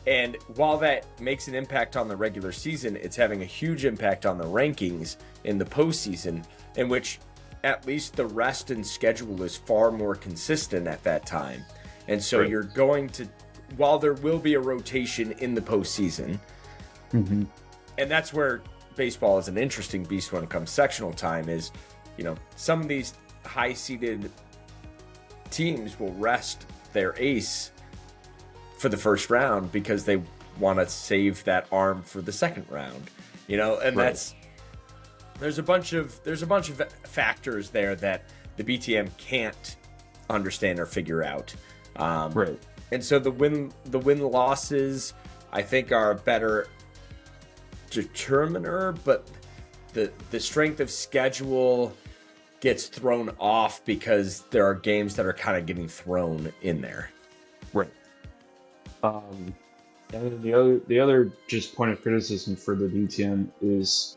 And while that makes an impact on the regular season, it's having a huge impact on the rankings in the postseason, in which at least the rest and schedule is far more consistent at that time. And so you're going to, while there will be a rotation in the postseason, and that's where baseball is an interesting beast when it comes sectional time, is, some of these high-seeded teams will rest their ace for the first round because they want to save that arm for the second round, and there's a bunch of factors there that the BTM can't understand or figure out. And so the win losses, I think, are a better determiner, but the strength of schedule gets thrown off because there are games that are kind of getting thrown in there. Right. And the other just point of criticism for the BTM is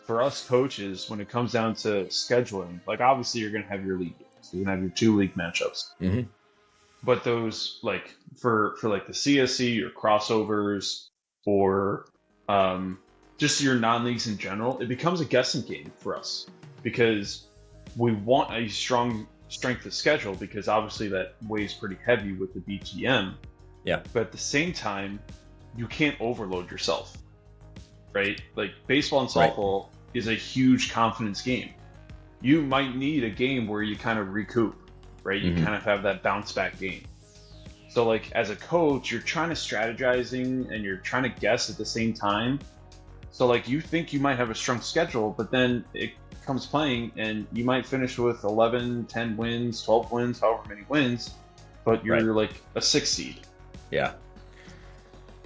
for us coaches, when it comes down to scheduling, like obviously you're going to have your league games. You're going to have your 2 league matchups. But those, like for like the CSC or crossovers or just your non-leagues in general, it becomes a guessing game for us because we want a strong strength of schedule because obviously that weighs pretty heavy with the BTM. Yeah. But at the same time, you can't overload yourself, right? Like baseball and softball is a huge confidence game. You might need a game where you kind of recoup, right? You kind of have that bounce back game. So like as a coach, you're trying to strategizing and you're trying to guess at the same time. So like you think you might have a strong schedule, but then it comes playing and you might finish with 11, 10 wins, 12 wins, however many wins, but you're like a 6 seed. Yeah.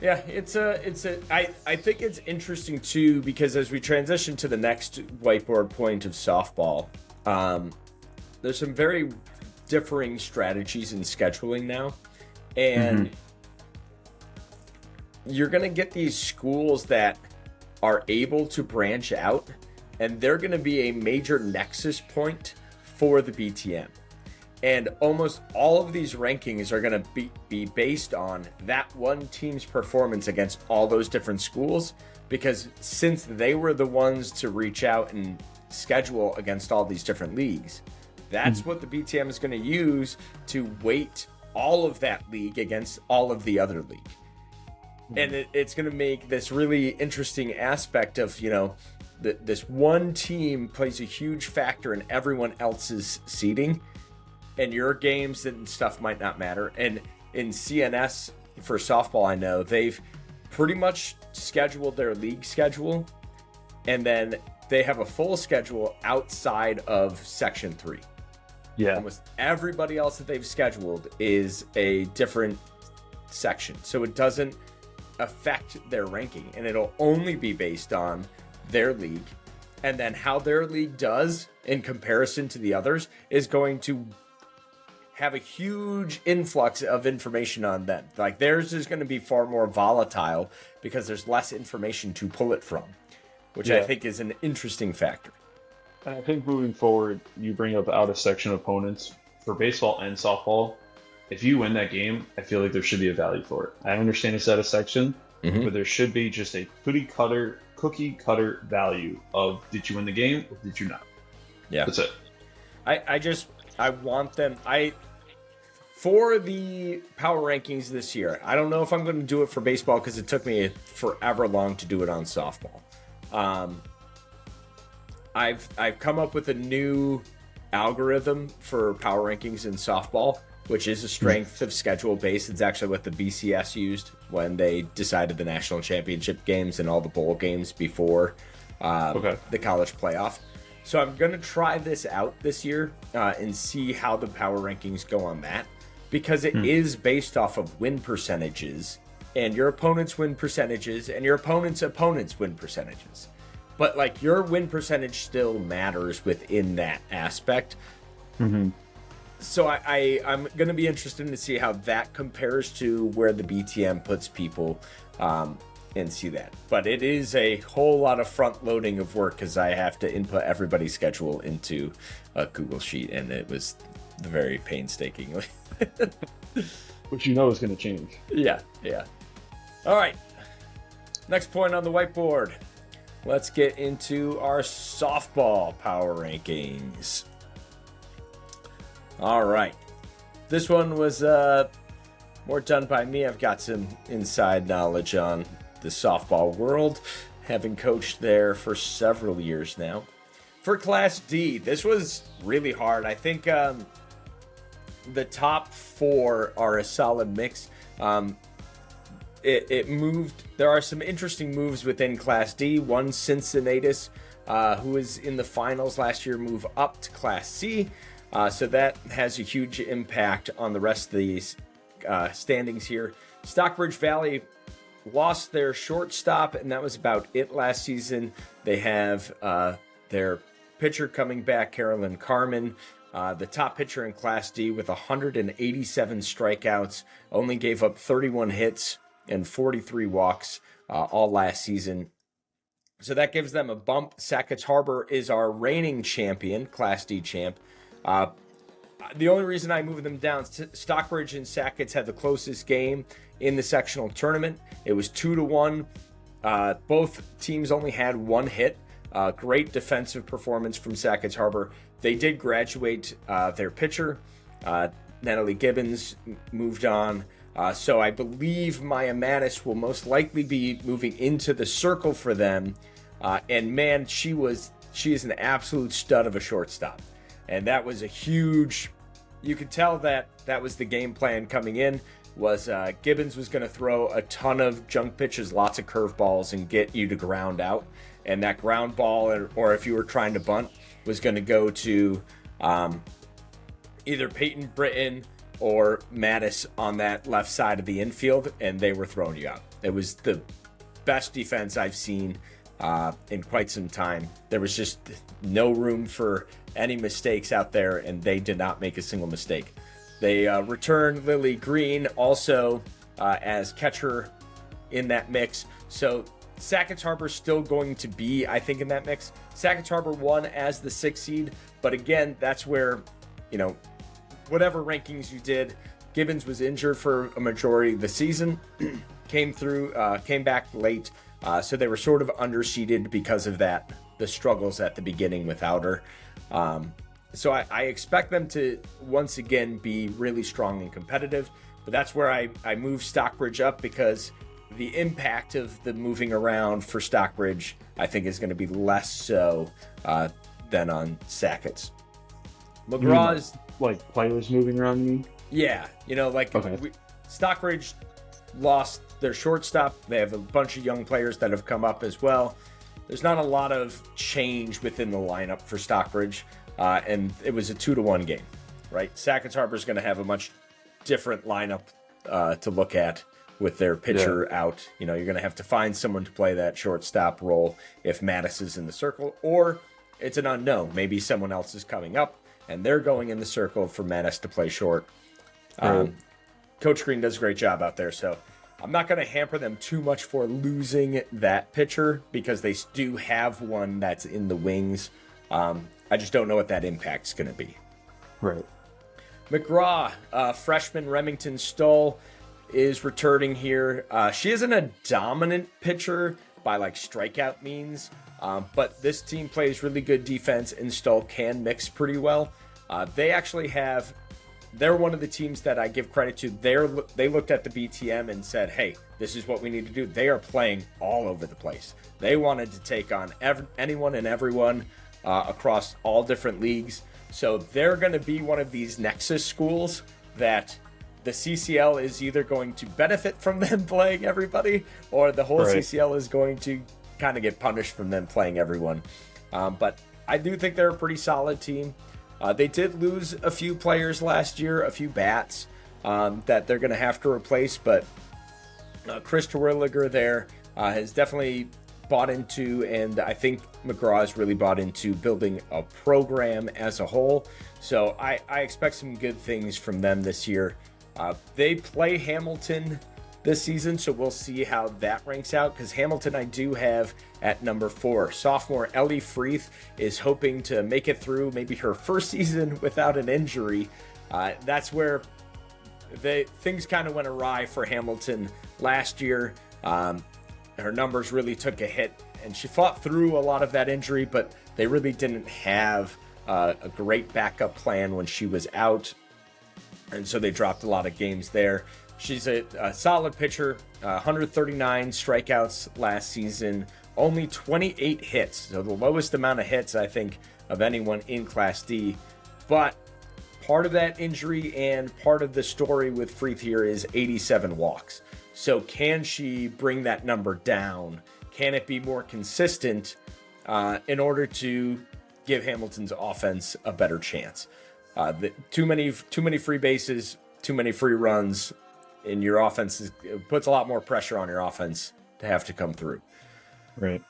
Yeah, I think it's interesting too, because as we transition to the next whiteboard point of softball, there's some very differing strategies in scheduling now. And you're going to get these schools that are able to branch out, and they're going to be a major nexus point for the BTM. And almost all of these rankings are going to be based on that one team's performance against all those different schools, because since they were the ones to reach out and schedule against all these different leagues, that's what the BTM is going to use to weight all of that league against all of the other league. and it's going to make this really interesting aspect of, this one team plays a huge factor in everyone else's seeding, and your games and stuff might not matter. And in CNS for softball, I know they've pretty much scheduled their league schedule, and then they have a full schedule outside of Section 3. Yeah. Almost everybody else that they've scheduled is a different section. So it doesn't affect their ranking, and it'll only be based on their league. And then how their league does in comparison to the others is going to have a huge influx of information on them. Like theirs is going to be far more volatile because there's less information to pull it from, which I think is an interesting factor. And I think moving forward, you bring up out of section opponents for baseball and softball. If you win that game, I feel like there should be a value for it. I understand it's out of section, but there should be just a cookie cutter value of, did you win the game or did you not? Yeah. That's it. I want them. For the power rankings this year, I don't know if I'm going to do it for baseball because it took me forever long to do it on softball. I've come up with a new algorithm for power rankings in softball, which is a strength of schedule base. It's actually what the BCS used when they decided the national championship games and all the bowl games before the college playoff. So I'm going to try this out this year and see how the power rankings go on that, because it is based off of win percentages and your opponent's win percentages and your opponent's win percentages. But like your win percentage still matters within that aspect. So I'm going to be interested to see how that compares to where the BTM puts people and see that. But it is a whole lot of front loading of work because I have to input everybody's schedule into a Google Sheet, and it was very painstakingly. Which you know is going to change. Yeah. All right. Next point on the whiteboard. Let's get into our softball power rankings. All right. This one was more done by me. I've got some inside knowledge on the softball world, having coached there for several years now. For Class D, this was really hard. I think the top four are a solid mix. It moved. There are some interesting moves within Class D. One, Cincinnatus, who was in the finals last year, move up to Class C. So that has a huge impact on the rest of these standings here. Stockbridge Valley lost their shortstop, and that was about it last season. They have their pitcher coming back, Carolyn Carmen, the top pitcher in Class D with 187 strikeouts, only gave up 31 hits and 43 walks all last season. So that gives them a bump. Sackett's Harbor is our reigning champion, Class D champ. The only reason I moved them down, Stockbridge and Sackett's had the closest game in the sectional tournament. It was 2-1. Both teams only had one hit. Great defensive performance from Sackett's Harbor. They did graduate their pitcher. Natalie Gibbons moved on. So I believe Maya Mattis will most likely be moving into the circle for them. And man, she is an absolute stud of a shortstop. And that was a huge, you could tell that was the game plan coming in, was Gibbons was going to throw a ton of junk pitches, lots of curveballs, and get you to ground out. And that ground ball, or if you were trying to bunt, was going to go to either Peyton Britton or Mattis on that left side of the infield, and they were throwing you out. It was the best defense I've seen in quite some time. There was just no room for any mistakes out there, and they did not make a single mistake. They returned Lily Green also as catcher in that mix. So Sackett's Harbor still going to be, I think, in that mix. Sackett's Harbor won as the 6th seed, but again, that's where, whatever rankings you did, Gibbons was injured for a majority of the season, came back late, so they were sort of underseeded because of that, the struggles at the beginning without her. So I expect them to once again be really strong and competitive, but that's where I moved Stockbridge up, because the impact of the moving around for Stockbridge, I think, is going to be less so than on Sackett's. McGraw's like players moving around you? Yeah, like Okay. Stockbridge lost their shortstop. They have a bunch of young players that have come up as well. There's not a lot of change within the lineup for Stockbridge, and it was a 2-1 game, right? Sackett's Harbor is going to have a much different lineup to look at with their pitcher out. You're going to have to find someone to play that shortstop role if Mattis is in the circle, or it's an unknown. Maybe someone else is coming up, and they're going in the circle for Mattis to play short. Coach Green does a great job out there, so I'm not going to hamper them too much for losing that pitcher because they do have one that's in the wings. I just don't know what that impact's going to be. Right. McGraw, freshman Remington Stoll, is returning here. She isn't a dominant pitcher by like strikeout means, but this team plays really good defense, and Stoll can mix pretty well. They're one of the teams that I give credit to. They looked at the BTM and said, hey, this is what we need to do. They are playing all over the place. They wanted to take on anyone and everyone across all different leagues. So they're going to be one of these Nexus schools that the CCL is either going to benefit from them playing everybody, or the whole CCL is going to kind of get punished from them playing everyone. But I do think they're a pretty solid team. They did lose a few players last year, a few bats that they're going to have to replace, but Chris Terwilliger there has definitely bought into, and I think McGraw has really bought into building a program as a whole. So I expect some good things from them this year. They play Hamilton this season, so we'll see how that ranks out, because Hamilton I do have at number 4. Sophomore Ellie Freeth is hoping to make it through maybe her first season without an injury. That's where things kind of went awry for Hamilton last year. Her numbers really took a hit, and she fought through a lot of that injury, but they really didn't have a great backup plan when she was out, and so they dropped a lot of games there. She's a solid pitcher, 139 strikeouts last season, only 28 hits, so the lowest amount of hits, I think, of anyone in Class D. But part of that injury and part of the story with Freeth here is 87 walks. So can she bring that number down? Can it be more consistent in order to give Hamilton's offense a better chance? Too many free bases, too many free runs in your offense it puts a lot more pressure on your offense to have to come through. Right.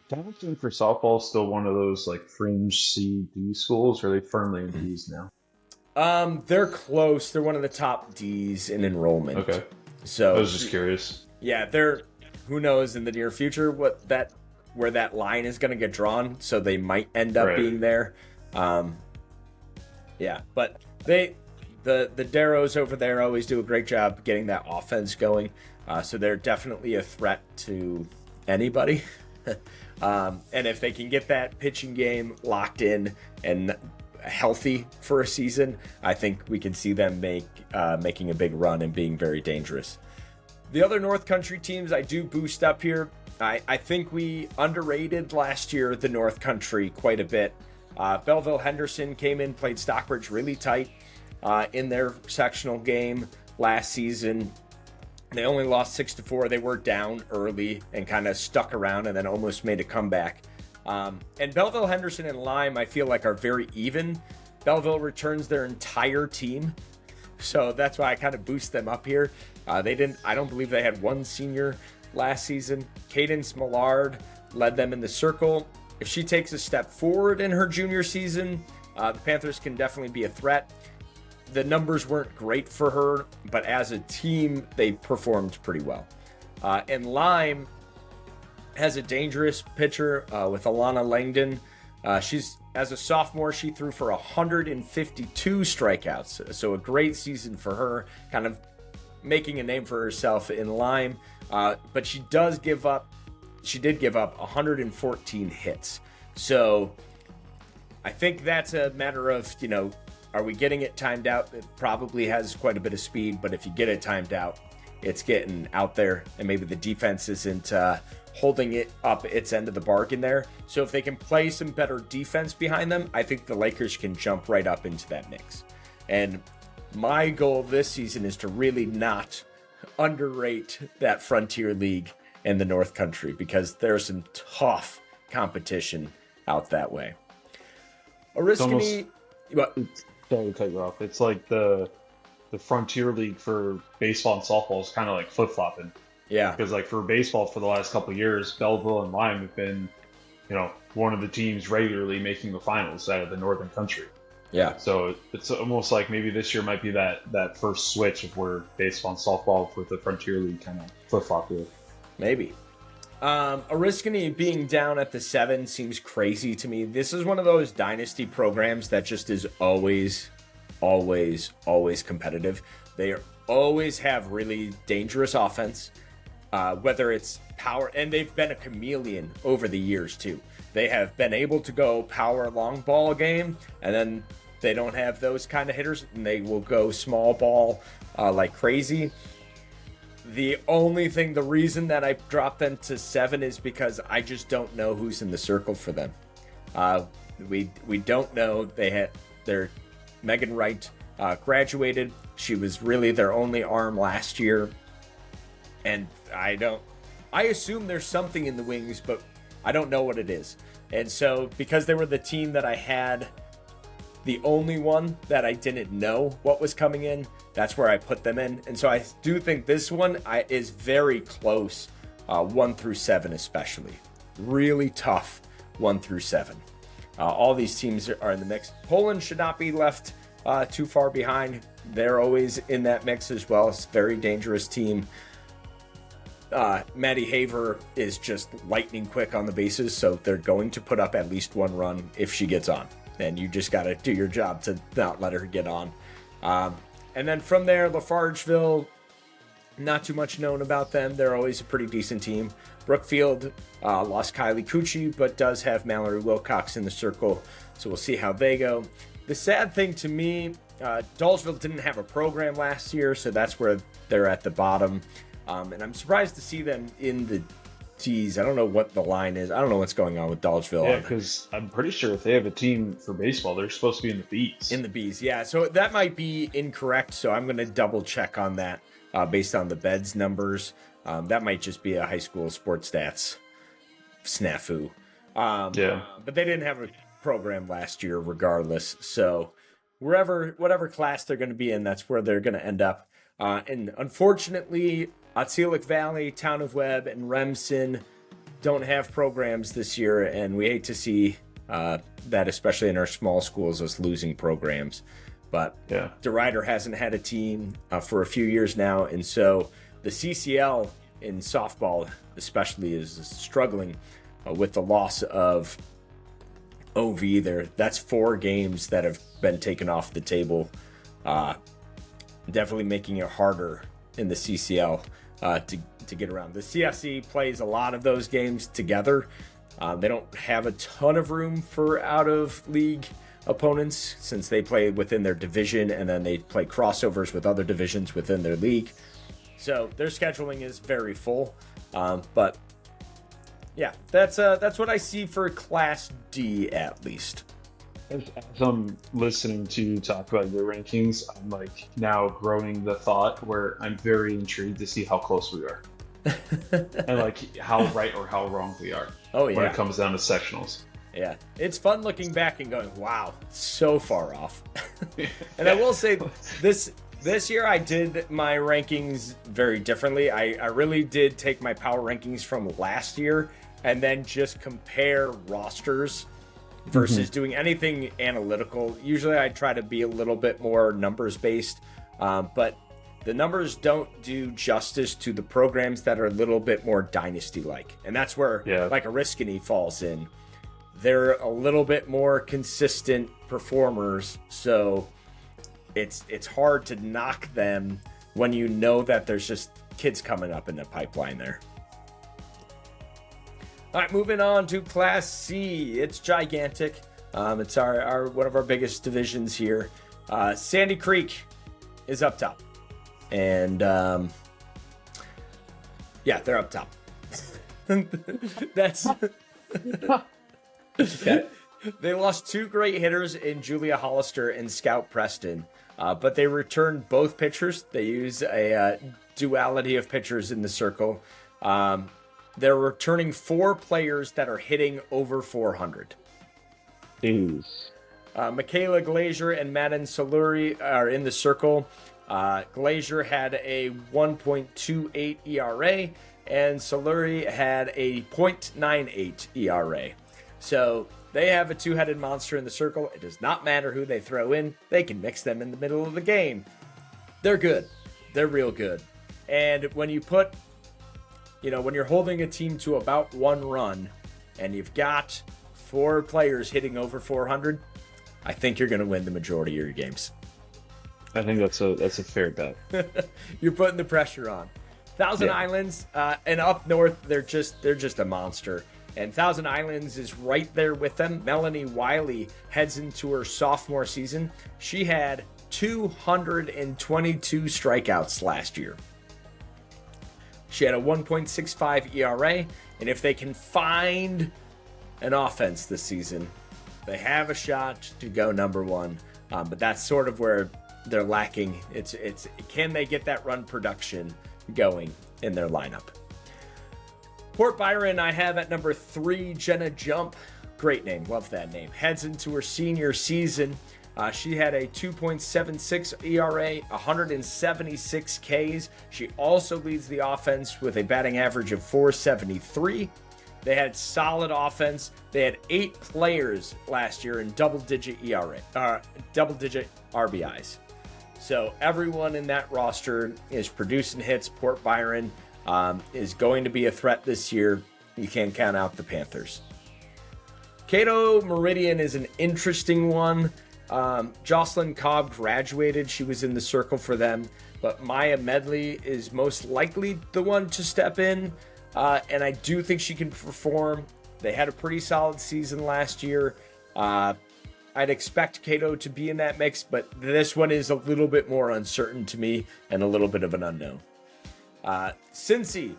Hamilton for softball is still one of those like fringe C-D schools, or are they firmly in D's now? They're close. They're one of the top D's in enrollment. Okay. So I was just curious. Yeah, they're, who knows in the near future where that line is going to get drawn. So they might end up being there. Yeah, but the Darrows over there always do a great job getting that offense going. So they're definitely a threat to anybody. And if they can get that pitching game locked in and healthy for a season, I think we can see them making a big run and being very dangerous. The other North Country teams I do boost up here. I think we underrated last year the North Country quite a bit. Belleville Henderson came in, played Stockbridge really tight in their sectional game last season. They only lost 6-4. They were down early and kind of stuck around and then almost made a comeback. And Belleville Henderson and Lime, I feel like, are very even. Belleville returns their entire team, so that's why I kind of boost them up here. I don't believe they had one senior last season. Cadence Millard led them in the circle. If she takes a step forward in her junior season, the Panthers can definitely be a threat. The numbers weren't great for her, but as a team, they performed pretty well. And Lime has a dangerous pitcher with Alana Langdon. As a sophomore, she threw for 152 strikeouts, so a great season for her, kind of making a name for herself in Lime. But she did give up 114 hits. So I think that's a matter of, are we getting it timed out? It probably has quite a bit of speed, but if you get it timed out, it's getting out there, and maybe the defense isn't holding it up its end of the bargain there. So if they can play some better defense behind them, I think the Lakers can jump right up into that mix. And my goal this season is to really not underrate that Frontier League and the North Country, because there's some tough competition out that way. Oriskany, sorry to cut you off. It's like the Frontier League for baseball and softball is kind of like flip-flopping. yeah, Because like for baseball for the last couple of years, Belleville and Lyme have been, one of the teams regularly making the finals out of the Northern Country. yeah. So it's almost like maybe this year might be that first switch of where baseball and softball with the Frontier League kind of flip-flop here. Maybe. Oriskany being down at the 7 seems crazy to me. This is one of those dynasty programs that just is always competitive. They always have really dangerous offense, whether it's power, and they've been a chameleon over the years too. They have been able to go power long ball game, and then they don't have those kind of hitters, and they will go small ball like crazy. The reason that I dropped them to 7 is because I just don't know who's in the circle for them. We don't know. Their Megan Wright graduated. She was really their only arm last year, and I assume there's something in the wings, but I don't know what it is. And so because they were the team that I had, the only one that I didn't know what was coming in, that's where I put them in. And so I do think this one is very close, 1 through 7 especially. Really tough 1 through 7. All these teams are in the mix. Poland should not be left too far behind. They're always in that mix as well. It's a very dangerous team. Maddie Haver is just lightning quick on the bases, so they're going to put up at least 1 run if she gets on. And you just got to do your job to not let her get on. And then from there, Lafargeville, not too much known about them. They're always a pretty decent team. Brookfield lost Kylie Cucci, but does have Mallory Wilcox in the circle, so we'll see how they go. The sad thing to me, Dolgeville didn't have a program last year, so that's where they're at the bottom. And I'm surprised to see them in the T's. I don't know what the line is. I don't know what's going on with Dolgeville. Yeah, because I'm pretty sure if they have a team for baseball, they're supposed to be in the B's. In the B's, yeah. So that might be incorrect, so I'm going to double check on that based on the Beds numbers. That might just be a high school sports stats snafu. Yeah. But they didn't have a program last year regardless. So whatever class they're going to be in, that's where they're going to end up. And unfortunately, Otselic Valley, Town of Webb, and Remsen don't have programs this year, and we hate to see that, especially in our small schools, us losing programs. But Yeah. DeRuyter hasn't had a team for a few years now, and so the CCL in softball especially is struggling with the loss of OV there. That's 4 games that have been taken off the table, definitely making it harder in the CCL to get around. The CSE plays a lot of those games together. They don't have a ton of room for out-of-league opponents since they play within their division and then they play crossovers with other divisions within their league. So their scheduling is very full. But yeah, that's what I see for Class D at least. As I'm listening to you talk about your rankings, I'm like now growing the thought where I'm very intrigued to see how close we are. And like how right or how wrong we are. Oh, yeah. When it comes down to sectionals. Yeah, it's fun looking back and going, wow, so far off. And I will say this year I did my rankings very differently. I really did take my power rankings from last year and then just compare rosters versus doing anything analytical. Usually I try to be a little bit more numbers based, but the numbers don't do justice to the programs that are a little bit more dynasty like. And that's where like Oriskany falls in. They're a little bit more consistent performers, so it's hard to knock them when you know that there's just kids coming up in the pipeline there. All right, moving on to Class C. It's gigantic. It's our one of our biggest divisions here. Sandy Creek is up top, and Yeah, they're up top. That's Okay. They lost two great hitters in Julia Hollister and Scout Preston, but they returned both pitchers. They use a duality of pitchers in the circle. They're returning 4 players that are hitting over 400. Jeez. Michaela Glazier and Madden Soluri are in the circle. Glazier had a 1.28 ERA, and Soluri had a 0.98 ERA. So they have a two-headed monster in the circle. It does not matter who they throw in. They can mix them in the middle of the game. They're good. They're real good. And when you put, when you're holding a team to about 1 run and you've got 4 players hitting over 400, I think you're going to win the majority of your games. I think that's a fair bet. You're putting the pressure on. Thousand Islands and up north, they're just a monster. And Thousand Islands is right there with them. Melanie Wiley heads into her sophomore season. She had 222 strikeouts last year. She had a 1.65 ERA, and if they can find an offense this season, they have a shot to go number 1. But that's sort of where they're lacking. It's can they get that run production going in their lineup? Port Byron, I have at number 3, Jenna Jump. Great name, love that name. Heads into her senior season. She had a 2.76 ERA, 176 Ks. She also leads the offense with a batting average of 473. They had solid offense. They had 8 players last year in double-digit ERA, double-digit RBIs. So everyone in that roster is producing hits. Port Byron is going to be a threat this year. You can't count out the Panthers. Cato Meridian is an interesting one. Jocelyn Cobb graduated. She was in the circle for them. But Maya Medley is most likely the one to step in. And I do think she can perform. They had a pretty solid season last year. I'd expect Cato to be in that mix, but this one is a little bit more uncertain to me and a little bit of an unknown. Cincy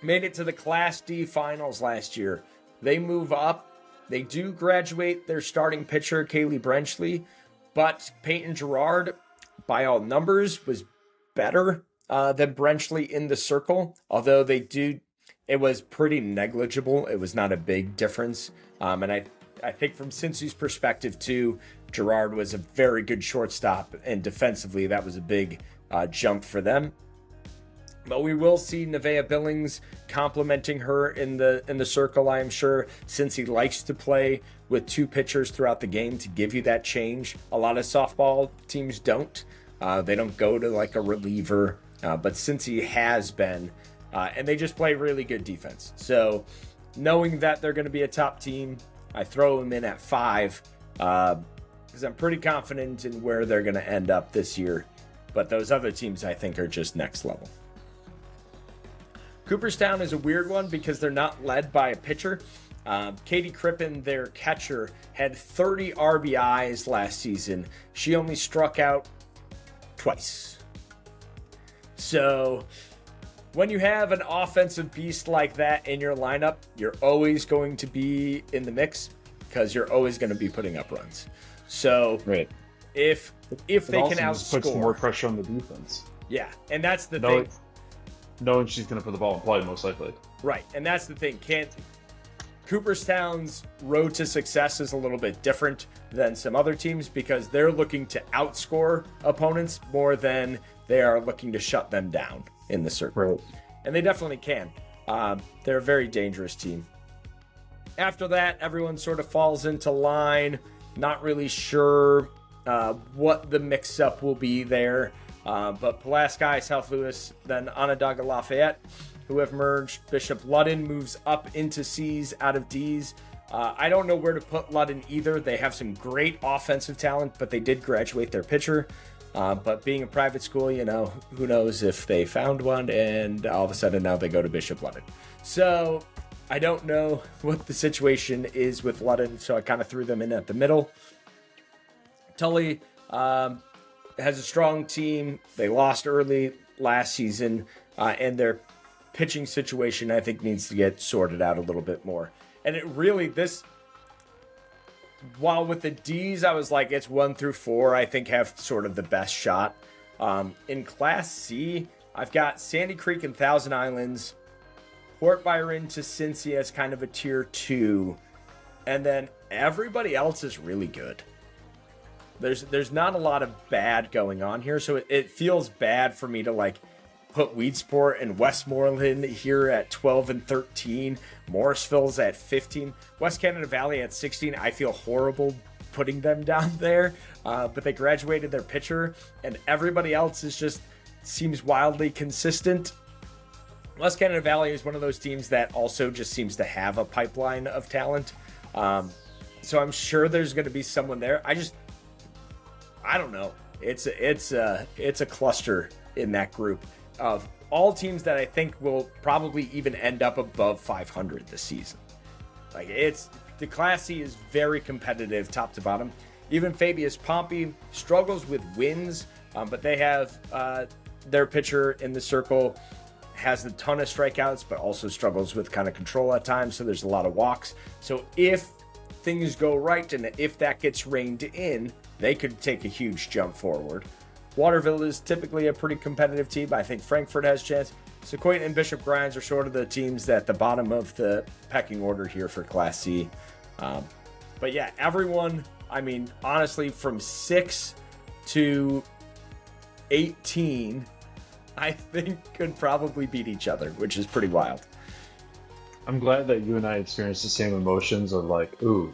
made it to the Class D finals last year. They move up. They do graduate their starting pitcher, Kaylee Brenchley, but Peyton Gerard, by all numbers, was better than Brenchley in the circle, although it was pretty negligible. It was not a big difference. And I think from Cincy's perspective too, Gerard was a very good shortstop, and defensively that was a big jump for them. But we will see Nevaeh Billings complimenting her in the circle, I am sure, since he likes to play with 2 pitchers throughout the game to give you that change. A lot of softball teams don't. They don't go to like a reliever, but since he has been, and they just play really good defense. So knowing that they're going to be a top team, I throw them in at 5 because I'm pretty confident in where they're going to end up this year. But those other teams I think are just next level. Cooperstown is a weird one because they're not led by a pitcher. Katie Crippen, their catcher, had 30 RBIs last season. She only struck out twice. So when you have an offensive beast like that in your lineup, you're always going to be in the mix because you're always going to be putting up runs. So Right. if they can Just puts more outscore, pressure on the defense. yeah, and that's the thing. Knowing she's going to put the ball in play, most likely. Right, and that's the thing. Cooperstown's road to success is a little bit different than some other teams because they're looking to outscore opponents more than they are looking to shut them down in the circle. Right. And they definitely can. They're a very dangerous team. After that, everyone sort of falls into line. Not really sure what the mix-up will be there. But Pulaski, South Louis, then Onondaga Lafayette, who have merged. Bishop Ludden moves up into C's out of D's. I don't know where to put Ludden either. They have some great offensive talent, but they did graduate their pitcher. But being a private school, who knows if they found one and all of a sudden now they go to Bishop Ludden. So I don't know what the situation is with Ludden, so I kind of threw them in at the middle. Tully has a strong team. They lost early last season, and their pitching situation, I think, needs to get sorted out a little bit more. And it really, while with the D's, I was like, it's 1 through 4, I think have sort of the best shot. In Class C, I've got Sandy Creek and Thousand Islands, Port Byron to Cincy as kind of a tier 2, and then everybody else is really good. There's not a lot of bad going on here, so it feels bad for me to like put Weedsport and Westmoreland here at 12 and 13. Morrisville's at 15. West Canada Valley at 16. I feel horrible putting them down there, but they graduated their pitcher, and everybody else seems wildly consistent. West Canada Valley is one of those teams that also just seems to have a pipeline of talent. So I'm sure there's going to be someone there. I don't know. It's a cluster in that group of all teams that I think will probably even end up above 500 this season. Like the Class C is very competitive top to bottom. Even Fabius Pompey struggles with wins, but they have their pitcher in the circle has a ton of strikeouts, but also struggles with kind of control at times. So there's a lot of walks. So if things go right and if that gets reined in, they could take a huge jump forward. Waterville is typically a pretty competitive team. I think Frankfurt has a chance. Sequoia and Bishop Grimes are sort of the teams at the bottom of the pecking order here for Class C. But yeah, everyone, I mean, honestly, from 6 to 18, I think could probably beat each other, which is pretty wild. I'm glad that you and I experienced the same emotions of like, ooh,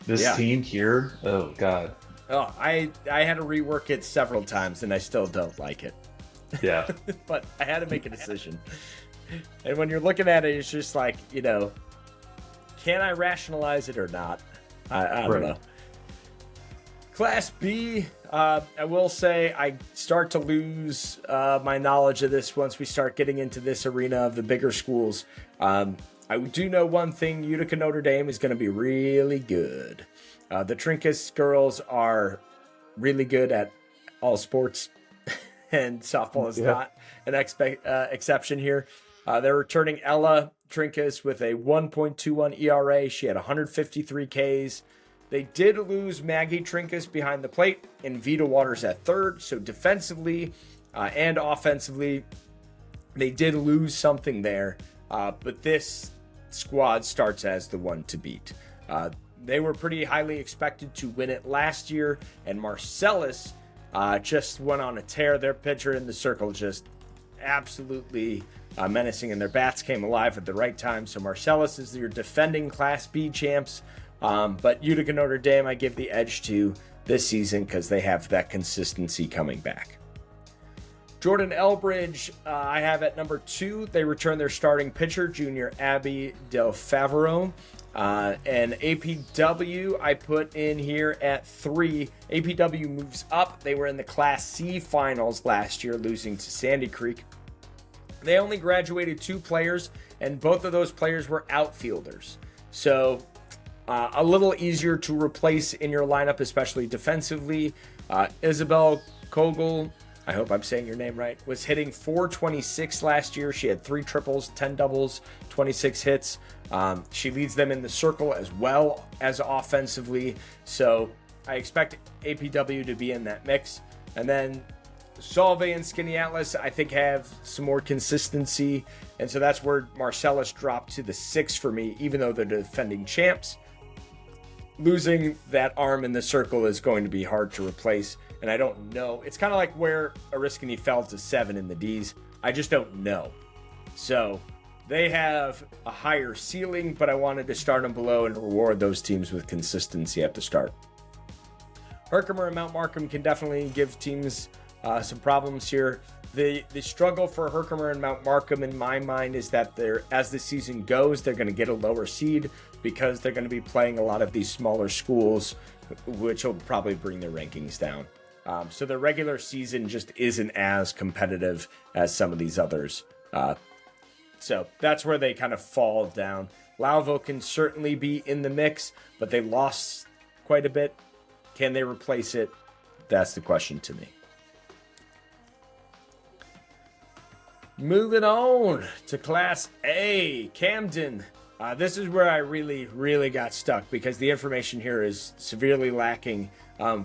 this team here, oh God. Oh, I had to rework it several times, and I still don't like it. Yeah. But I had to make a decision. And when you're looking at it, it's just like, can I rationalize it or not? I don't know. Class B, I will say I start to lose my knowledge of this once we start getting into this arena of the bigger schools. I do know one thing, Utica Notre Dame is going to be really good. The Trinkus girls are really good at all sports, and softball is not an exception here. They're returning Ella Trinkus with a 1.21 ERA. She had 153 Ks. They did lose Maggie Trinkus behind the plate and Vita Waters at third. So defensively and offensively, they did lose something there. But this squad starts as the one to beat. They were pretty highly expected to win it last year, and Marcellus just went on a tear. Their pitcher in the circle just absolutely menacing, and their bats came alive at the right time. So Marcellus is your defending Class B champs, but Utica Notre Dame I give the edge to this season because they have that consistency coming back. Jordan Elbridge, I have at number 2. They return their starting pitcher, junior Abby Del Favero. And APW, I put in here at 3. APW moves up. They were in the Class C finals last year, losing to Sandy Creek. They only graduated 2 players, and both of those players were outfielders. So a little easier to replace in your lineup, especially defensively. Isabel Kogel, I hope I'm saying your name right, was hitting .426 last year. She had 3 triples, 10 doubles, 26 hits. She leads them in the circle as well as offensively. So I expect APW to be in that mix. And then Salve and Skinny Atlas, I think, have some more consistency. And so that's where Marcellus dropped to the 6 for me, even though they're defending champs. Losing that arm in the circle is going to be hard to replace. And I don't know. It's kind of like where Oriskany fell to 7 in the Ds. I just don't know. So they have a higher ceiling, but I wanted to start them below and reward those teams with consistency at the start. Herkimer and Mount Markham can definitely give teams some problems here. The struggle for Herkimer and Mount Markham in my mind is that as the season goes, they're going to get a lower seed because they're going to be playing a lot of these smaller schools, which will probably bring their rankings down. So the regular season just isn't as competitive as some of these others. So that's where they kind of fall down. Lowville can certainly be in the mix, but they lost quite a bit. Can they replace it? That's the question to me. Moving on to Class A, Camden. This is where I really got stuck because the information here is severely lacking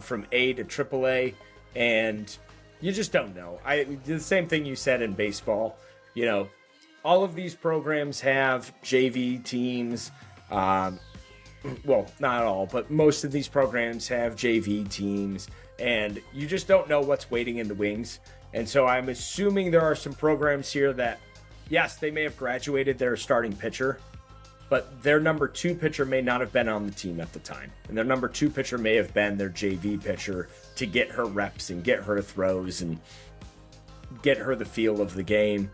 from A to AAA, and you just don't know. The same thing you said in baseball. You know, all of these programs have JV teams. Well, not all, but most of these programs have JV teams, and you just don't know what's waiting in the wings. And so I'm assuming there are some programs here that, yes, they may have graduated their starting pitcher, but their number 2 pitcher may not have been on the team at the time. And their number 2 pitcher may have been their JV pitcher to get her reps and get her throws and get her the feel of the game.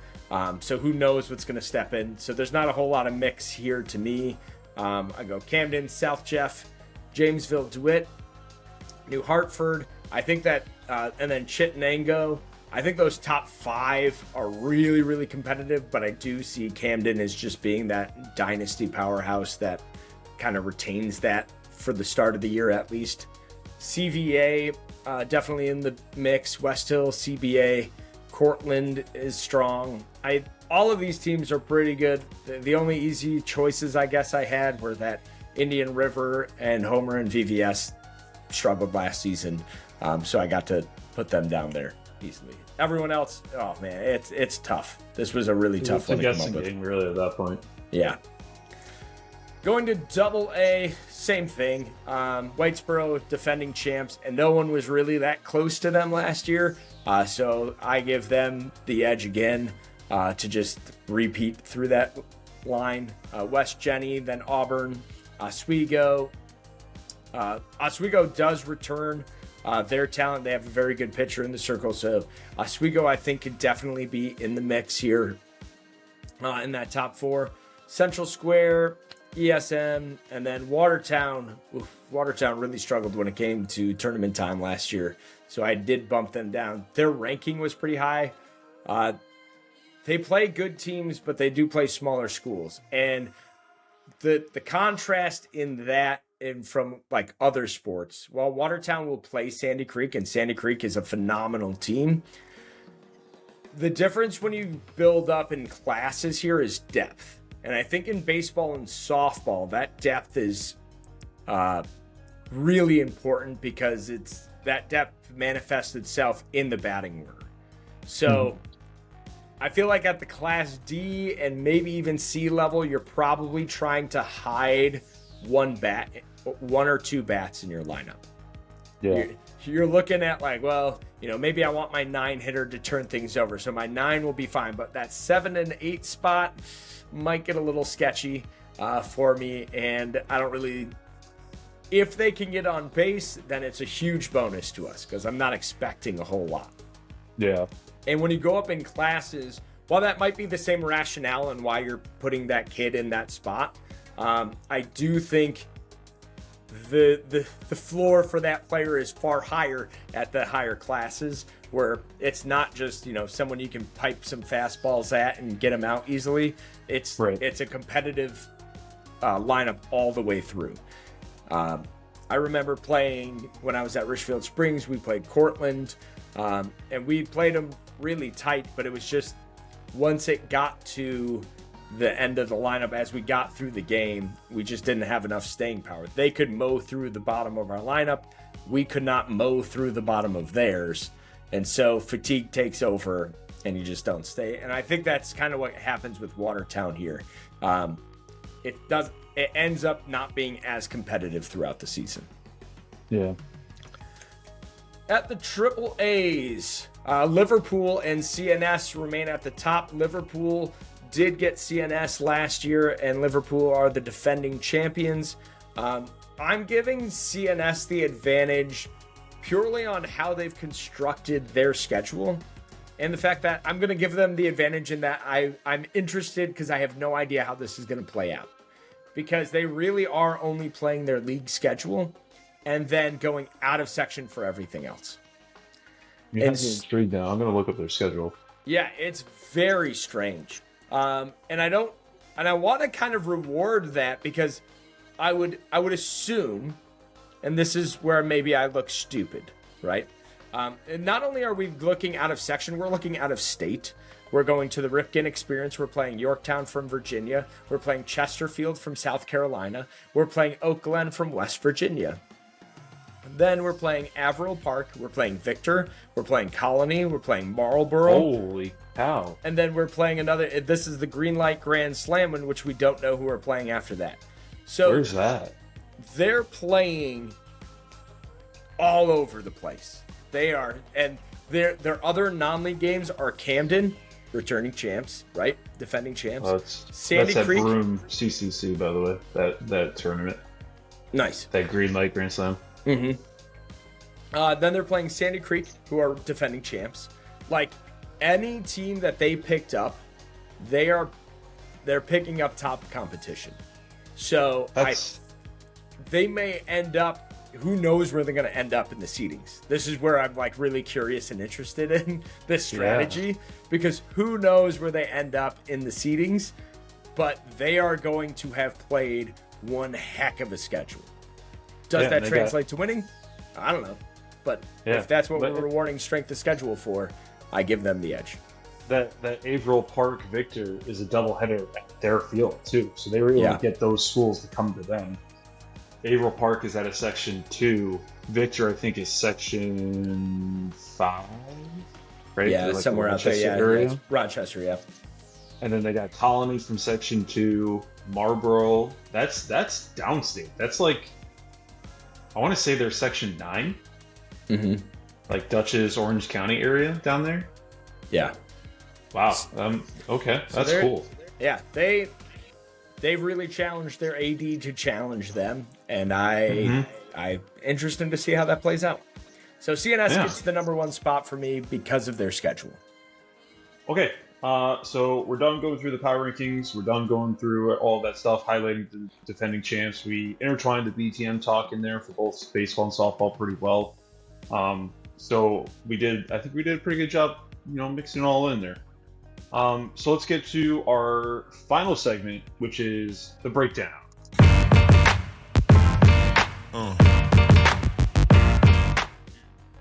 So who knows what's going to step in. So there's not a whole lot of mix here to me. I go Camden, South Jeff, Jamesville, DeWitt, New Hartford. I think that, and then Chittenango. I think those top 5 are really competitive, but I do see Camden as just being that dynasty powerhouse that kind of retains that for the start of the year at least. CVA, definitely in the mix. West Hill, CBA, Cortland is strong. All of these teams are pretty good. The only easy choices I guess I had were that Indian River and Homer and VVS struggled last season, so I got to put them down there easily. Everyone else, oh man, it's tough. This was a really tough one to come up with. Game, really, at that point. Yeah. Going to Double A, same thing. Whitesboro defending champs, and no one was really that close to them last year, so I give them the edge again to just repeat through that line. West Jenny, then Auburn, Oswego. Oswego does return their talent. They have a very good pitcher in the circle, so Oswego I think could definitely be in the mix here in that top 4. Central Square, ESM, and then Watertown. Watertown really struggled when it came to tournament time last year, so I did bump them down. Their ranking was pretty high. They play good teams, but they do play smaller schools, and the contrast in that and from like other sports, while Watertown will play Sandy Creek, and Sandy Creek is a phenomenal team, the difference when you build up in classes here is depth. And I think in baseball and softball, that depth is really important because that depth manifests itself in the batting order. So I feel like at the Class D and maybe even C level, you're probably trying to hide one or two bats in your lineup. Yeah. You're looking at like, well, maybe I want my 9 hitter to turn things over, so my 9 will be fine, but that 7 and 8 spot might get a little sketchy for me, and I don't really. If they can get on base, then it's a huge bonus to us because I'm not expecting a whole lot. Yeah. And when you go up in classes, while that might be the same rationale and why you're putting that kid in that spot, I do think the floor for that player is far higher at the higher classes, where it's not just someone you can pipe some fastballs at and get them out easily. It's a competitive lineup all the way through. I remember playing when I was at Richfield Springs. We played Cortland, and we played them really tight, but it was just once it got to the end of the lineup, as we got through the game, we just didn't have enough staying power. They could mow through the bottom of our lineup. We could not mow through the bottom of theirs. And so fatigue takes over and you just don't stay. And I think that's kind of what happens with Watertown here. It ends up not being as competitive throughout the season. Yeah. At the Triple A's, Liverpool and CNS remain at the top. Liverpool did get CNS last year, and Liverpool are the defending champions. I'm giving CNS the advantage purely on how they've constructed their schedule, and the fact that I'm going to give them the advantage in that I'm interested because I have no idea how this is going to play out, because they really are only playing their league schedule and then going out of section for everything else. You have me intrigued now. I'm going to look up their schedule. Yeah, it's very strange. And I want to kind of reward that, because I would assume, and this is where maybe I look stupid, right? And not only are we looking out of section, we're looking out of state, We're going to the Ripken Experience. We're playing Yorktown from Virginia. We're playing Chesterfield from South Carolina. We're playing Oak Glen from West Virginia. Then we're playing Averill Park. We're playing Victor. We're playing Colony. We're playing Marlboro. Holy cow. And then we're playing another. This is the Green Light Grand Slam, in which we don't know who we're playing after that. So Where's that? they're playing all over the place. They are, and their other non-league games are Camden, returning champs, right? Defending champs. Sandy that's Creek. That Broome CCC, by the way. That tournament. Nice. That Green Light Grand Slam. Mm-hmm. Then they're playing Sandy Creek, who are defending champs. Like, any team that they picked up, they're picking up top competition. So they may end up. Who knows where they're going to end up in the seedings? This is where I'm like really curious and interested in this strategy, because who knows where they end up in the seedings, but they are going to have played one heck of a schedule. Does that translate to winning? I don't know. But if that's what we're rewarding strength of schedule for, I give them the edge. That Averill Park Victor is a doubleheader at their field, too. So they were able to get those schools to come to them. Averill Park is at a Section 2. Victor, I think, is Section 5, right? Yeah, like somewhere out there. Yeah, it's Rochester, yeah. And then they got Colony from Section 2. Marlboro. That's downstate. That's like, I want to say they're Section 9. Mm-hmm. Like Dutchess, Orange County area down there. Yeah. Wow. Okay, that's cool. Yeah, they've really challenged their AD to challenge them, and I'm interested to see how that plays out. So CNS gets the number one spot for me because of their schedule. Okay, so we're done going through the power rankings. We're done going through all that stuff, highlighting the defending champs. We intertwined the BTM talk in there for both baseball and softball pretty well. So I think we did a pretty good job, mixing it all in there. So let's get to our final segment, which is the breakdown.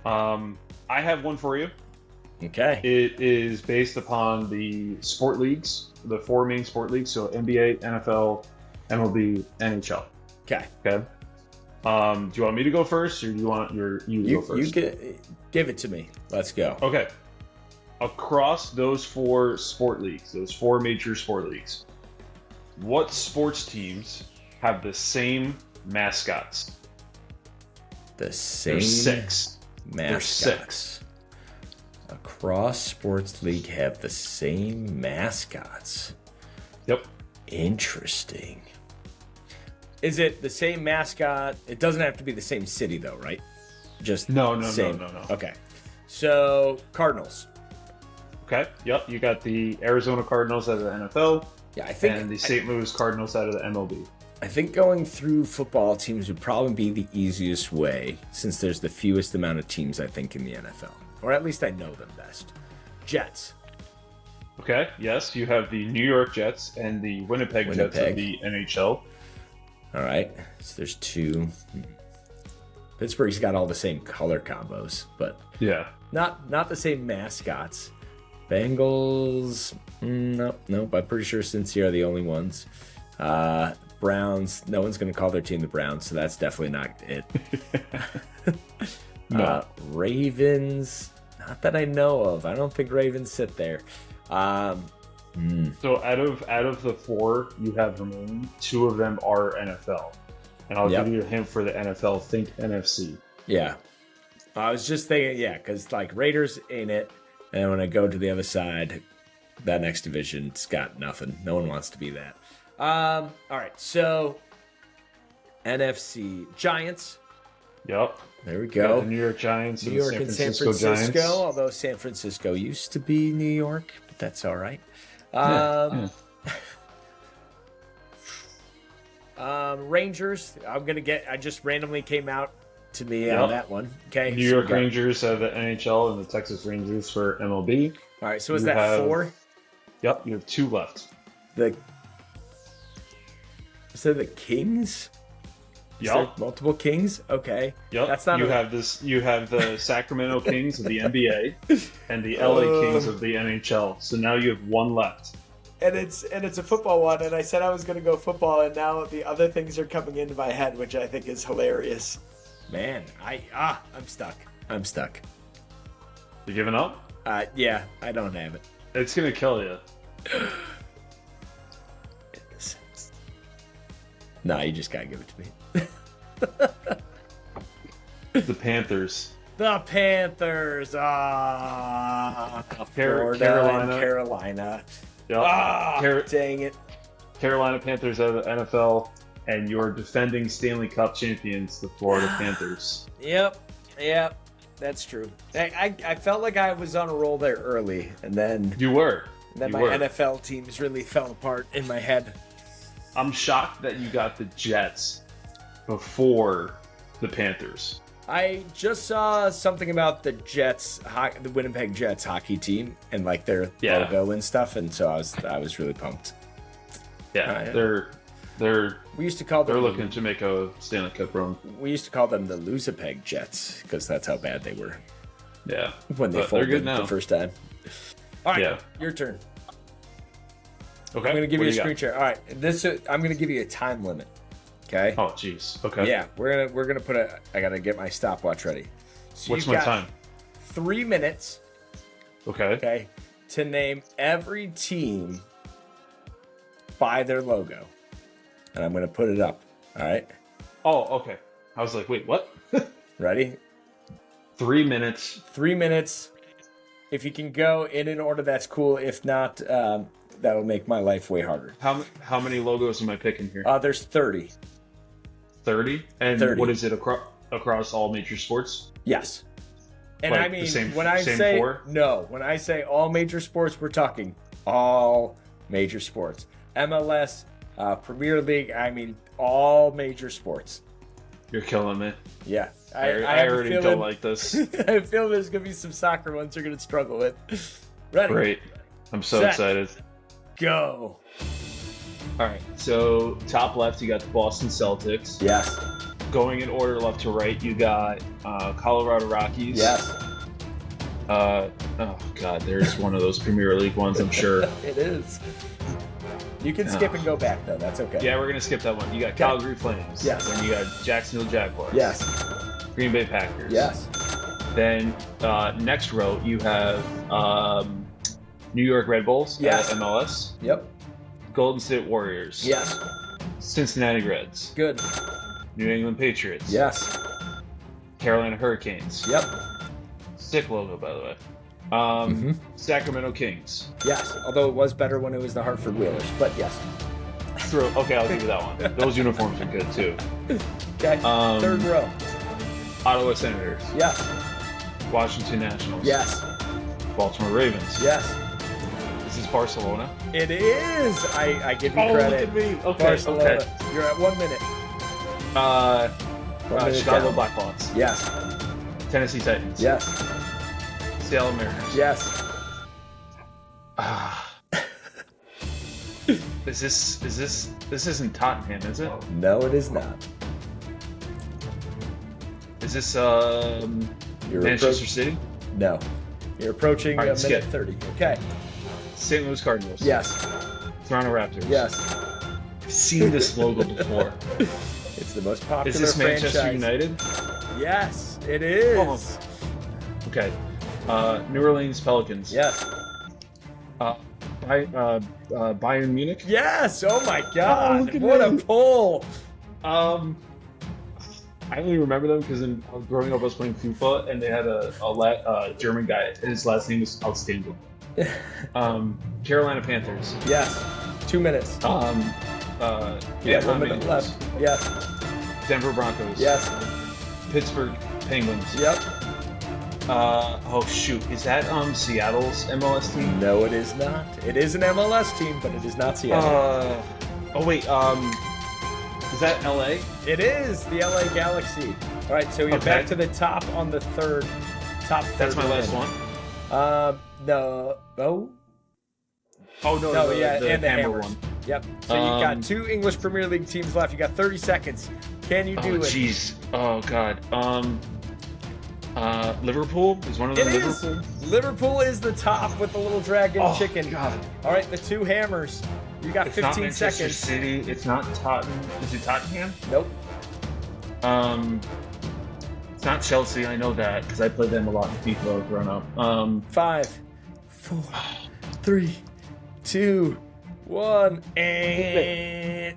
I have one for you. Okay. It is based upon the sport leagues, the four main sport leagues, so NBA, NFL, MLB, NHL. Okay. Okay. Do you want me to go first, or do you want you to go first? You give it to me. Let's go. Okay. Across those four sport leagues, those four major sport leagues, what sports teams have the same mascots? The same There's six. mascots. There's six. Across sports league have the same mascots. Yep. Interesting. Is it the same mascot? It doesn't have to be the same city though, right? Just No. Okay. So Cardinals. Okay. Yep. You got the Arizona Cardinals out of the NFL. Yeah, I think. And the St. Louis Cardinals out of the MLB. I think going through football teams would probably be the easiest way, since there's the fewest amount of teams, I think, in the NFL. Or at least I know them best. Jets. Okay, yes, you have the New York Jets and the Winnipeg Jets of the NHL. All right, so there's two. Pittsburgh's got all the same color combos, but not the same mascots. Bengals, nope. I'm pretty sure Cincy are the only ones. Browns, no one's going to call their team the Browns, so that's definitely not it. Ravens, not that I know of. I don't think Ravens sit there. So out of the four you have remaining, two of them are NFL. And I'll give you a hint for the NFL. Think NFC. Yeah. I was just thinking, because like Raiders ain't it. And when I go to the other side, that next division's got nothing. No one wants to be that. All right, so NFC Giants. Yep. There we go. The New York Giants. New York and San Francisco. Giants. Although San Francisco used to be New York, but that's all right. Rangers. I just randomly came out to me on that one. Okay. New York Rangers of the NHL and the Texas Rangers for MLB. All right. So is that four? Yep. You have two left. Is that the Kings? Is there Yup. multiple kings? Okay. Yep. That's not you a- have this. You have the Sacramento Kings of the NBA and the LA Kings of the NHL. So now you have one left. And it's a football one, and I said I was going to go football, and now the other things are coming into my head, which I think is hilarious. Man, I'm stuck. I'm stuck. You giving up? Yeah, I don't have it. It's gonna kill you. Nah, you just gotta give it to me. The Panthers. The Panthers. Florida Carolina. and Carolina. Yep. Dang it. Carolina Panthers out of the NFL, and your defending Stanley Cup champions, the Florida Panthers. Yep, that's true. I felt like I was on a roll there early, and then You were. my You were. NFL teams really fell apart in my head. I'm shocked that you got the Jets before the Panthers. I just saw something about the Jets, the Winnipeg Jets hockey team, and like their Yeah. logo and stuff, and so I was really pumped. Yeah, yeah. they're We used to call them looking to make a Stanley Cup run. We used to call them the Losipeg Jets because that's how bad they were Yeah, when they But they're folded good now. the first time. All right, Yeah. your turn. Okay, I'm going to give what you a do screen share. All right, I'm going to give you a time limit. Okay. Oh, jeez. Okay. Yeah, we're gonna put a. I gotta get my stopwatch ready. So What's you've my got time? 3 minutes. Okay. Okay, to name every team by their logo, and I'm gonna put it up. All right, Oh, okay. I was like, wait, what? ready? 3 minutes. 3 minutes. If you can go in an order, that's cool. If not, that'll make my life way harder. How many logos am I picking here? There's 30. 30. And 30. what is it across all major sports? Yes. And Like I the mean, same- when I same say four? no, when I say all major sports, we're talking all major sports. MLS, Premier League. I mean, all major sports. You're killing me. Yeah, I have a already feeling- don't like this. I feel there's gonna be some soccer ones you're gonna struggle with. Ready? Great. I'm so Set. excited. Go. All right. So top left, you got the Boston Celtics. Yes. Going in order left to right, you got Colorado Rockies. Yes. Oh God, there's one of those Premier League ones, I'm sure. It is. You can skip and go back though. That's okay. Yeah, we're gonna skip that one. You got Calgary Flames. Yes. Then you got Jacksonville Jaguars. Yes. Green Bay Packers. Yes. Then next row you have New York Red Bulls. Yes. MLS. Yep. Golden State Warriors. Yes. Cincinnati Reds. Good. New England Patriots. Yes. Carolina Hurricanes. Yep. Sick logo, by the way. Sacramento Kings. Yes. Although it was better when it was the Hartford Whalers, but yes. Okay, I'll give you that one. Those uniforms are good too. Okay. Third row. Ottawa Senators. Yes. Washington Nationals. Yes. Baltimore Ravens. Yes. This is Barcelona. It is. I give you Oh, credit. look at me. Okay, Barcelona. okay. You're at 1 minute. 1 minute Chicago down. Blackhawks. Yes. Tennessee Titans. Yes. Seattle Mariners. Yes. This isn't Tottenham, is it? No, it is not. Is this You're Manchester City? No. You're approaching All right, a minute skip. 30. Okay. St. Louis Cardinals. Yes. Toronto Raptors. Yes. I've seen this logo before. It's the most popular Is this franchise. Manchester United? Yes, it is. Oh. Okay. New Orleans Pelicans. Yes. Bayern Munich. Yes. Oh my God. look at What a me. pull. I only remember them because growing up I was playing FIFA and they had a German guy. His last name was outstanding. Carolina Panthers. Yes. 2 minutes. Yeah, 1 minute left. Yes. Denver Broncos. Yes. Pittsburgh Penguins. Yep. Oh shoot, is that Seattle's MLS team? No, it is not. It is an MLS team, but it is not Seattle. Oh wait, is that LA? It is the LA Galaxy. All right, so you're Okay. back to the top on the third. Top third. That's my last win. one. No. Oh. Oh no, No, the yeah, and the hammer hammers. one. Yep. So you've got 2 English Premier League teams left. You got 30 seconds. Can you do it? Jeez. Oh God. Liverpool is one of them. It is. Liverpool is the top with the little dragon chicken. God. All right, the 2 hammers. You got It's 15 not Manchester seconds. City. It's not Tottenham. Is it Tottenham? Nope. It's not Chelsea. I know that because I played them a lot in FIFA growing up. 5, 4, 3, 2, 1, and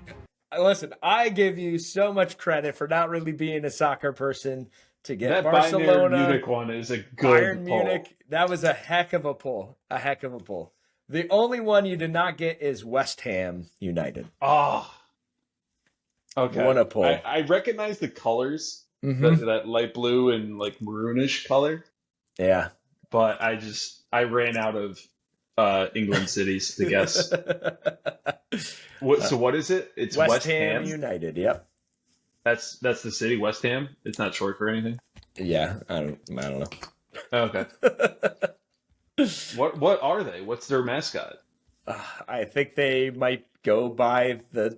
listen, I give you so much credit for not really being a soccer person to get That Barcelona, Bayern Munich one is a good Bayern pull. Munich. That was a heck of a pull. A heck of a pull. The only one you did not get is West Ham United. Oh. Okay. What a pull. I recognize the colors, Mhm. that light blue and like maroonish color, Yeah. but I ran out of England cities to guess. So what is it? It's West Ham United. Yep. That's the city, West Ham. It's not short for anything. Yeah. I don't know. Okay. What are they? What's their mascot? I think they might go by the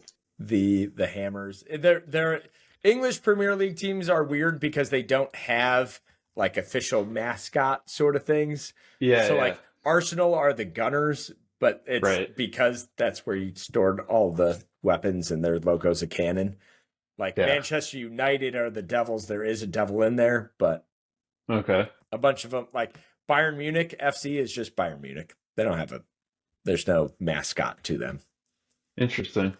Hammers. Their English Premier League teams are weird because they don't have like official mascot sort of things. Yeah. So yeah. like Arsenal are the Gunners, but it's Right. because that's where you stored all the weapons and their logo's a cannon. Like Yeah. Manchester United are the Devils. There is a devil in there, but Okay. a bunch of them, like Bayern Munich FC is just Bayern Munich. They don't have there's no mascot to them. Interesting.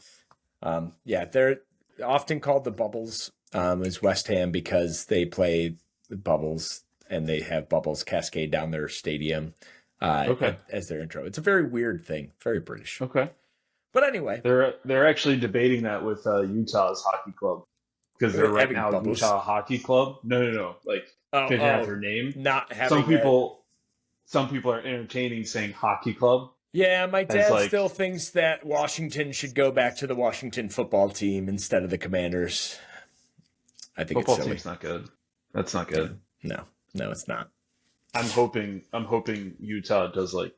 Yeah, they're often called the Bubbles, is West Ham because they play the Bubbles and they have bubbles cascade down their stadium Okay. as their intro. It's a very weird thing, very British. Okay. But anyway, They're actually debating that with Utah's hockey club because they're right Having now bubbles? Utah Hockey Club. No. Like they have their name. not having Some people are entertaining saying hockey club. Yeah, my dad like- still thinks that Washington should go back to the Washington football team instead of the Commanders. I think Football it's silly. team's not good. That's not good. No, it's not. I'm hoping Utah does like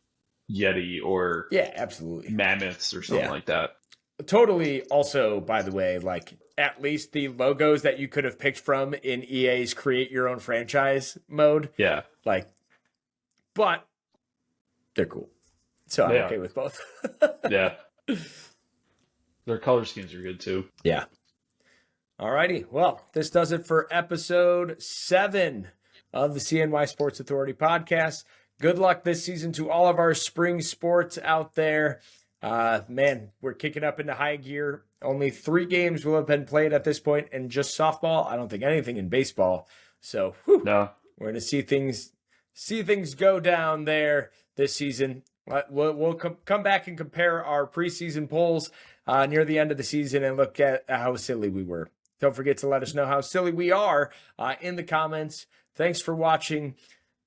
Yeti or Yeah, absolutely. Mammoths or something Yeah. like that. Totally. Also, by the way, like at least the logos that you could have picked from in EA's create your own franchise mode, Yeah. like, but they're cool. So I'm They okay are. with both. Yeah. Their color schemes are good too. Yeah. Alrighty. Well, this does it for episode 7 of the CNY Sports Authority podcast. Good luck this season to all of our spring sports out there. Man, we're kicking up into high gear. Only 3 games will have been played at this point, and just softball. I don't think anything in baseball. So No. we're going to see things go down there this season. We'll come back and compare our preseason polls near the end of the season and look at how silly we were. Don't forget to let us know how silly we are in the comments. Thanks for watching.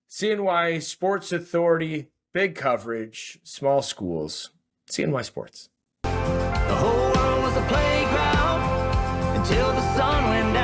CNY Sports Authority, big coverage, small schools. CNY Sports. The whole world was a playground until the sun went down.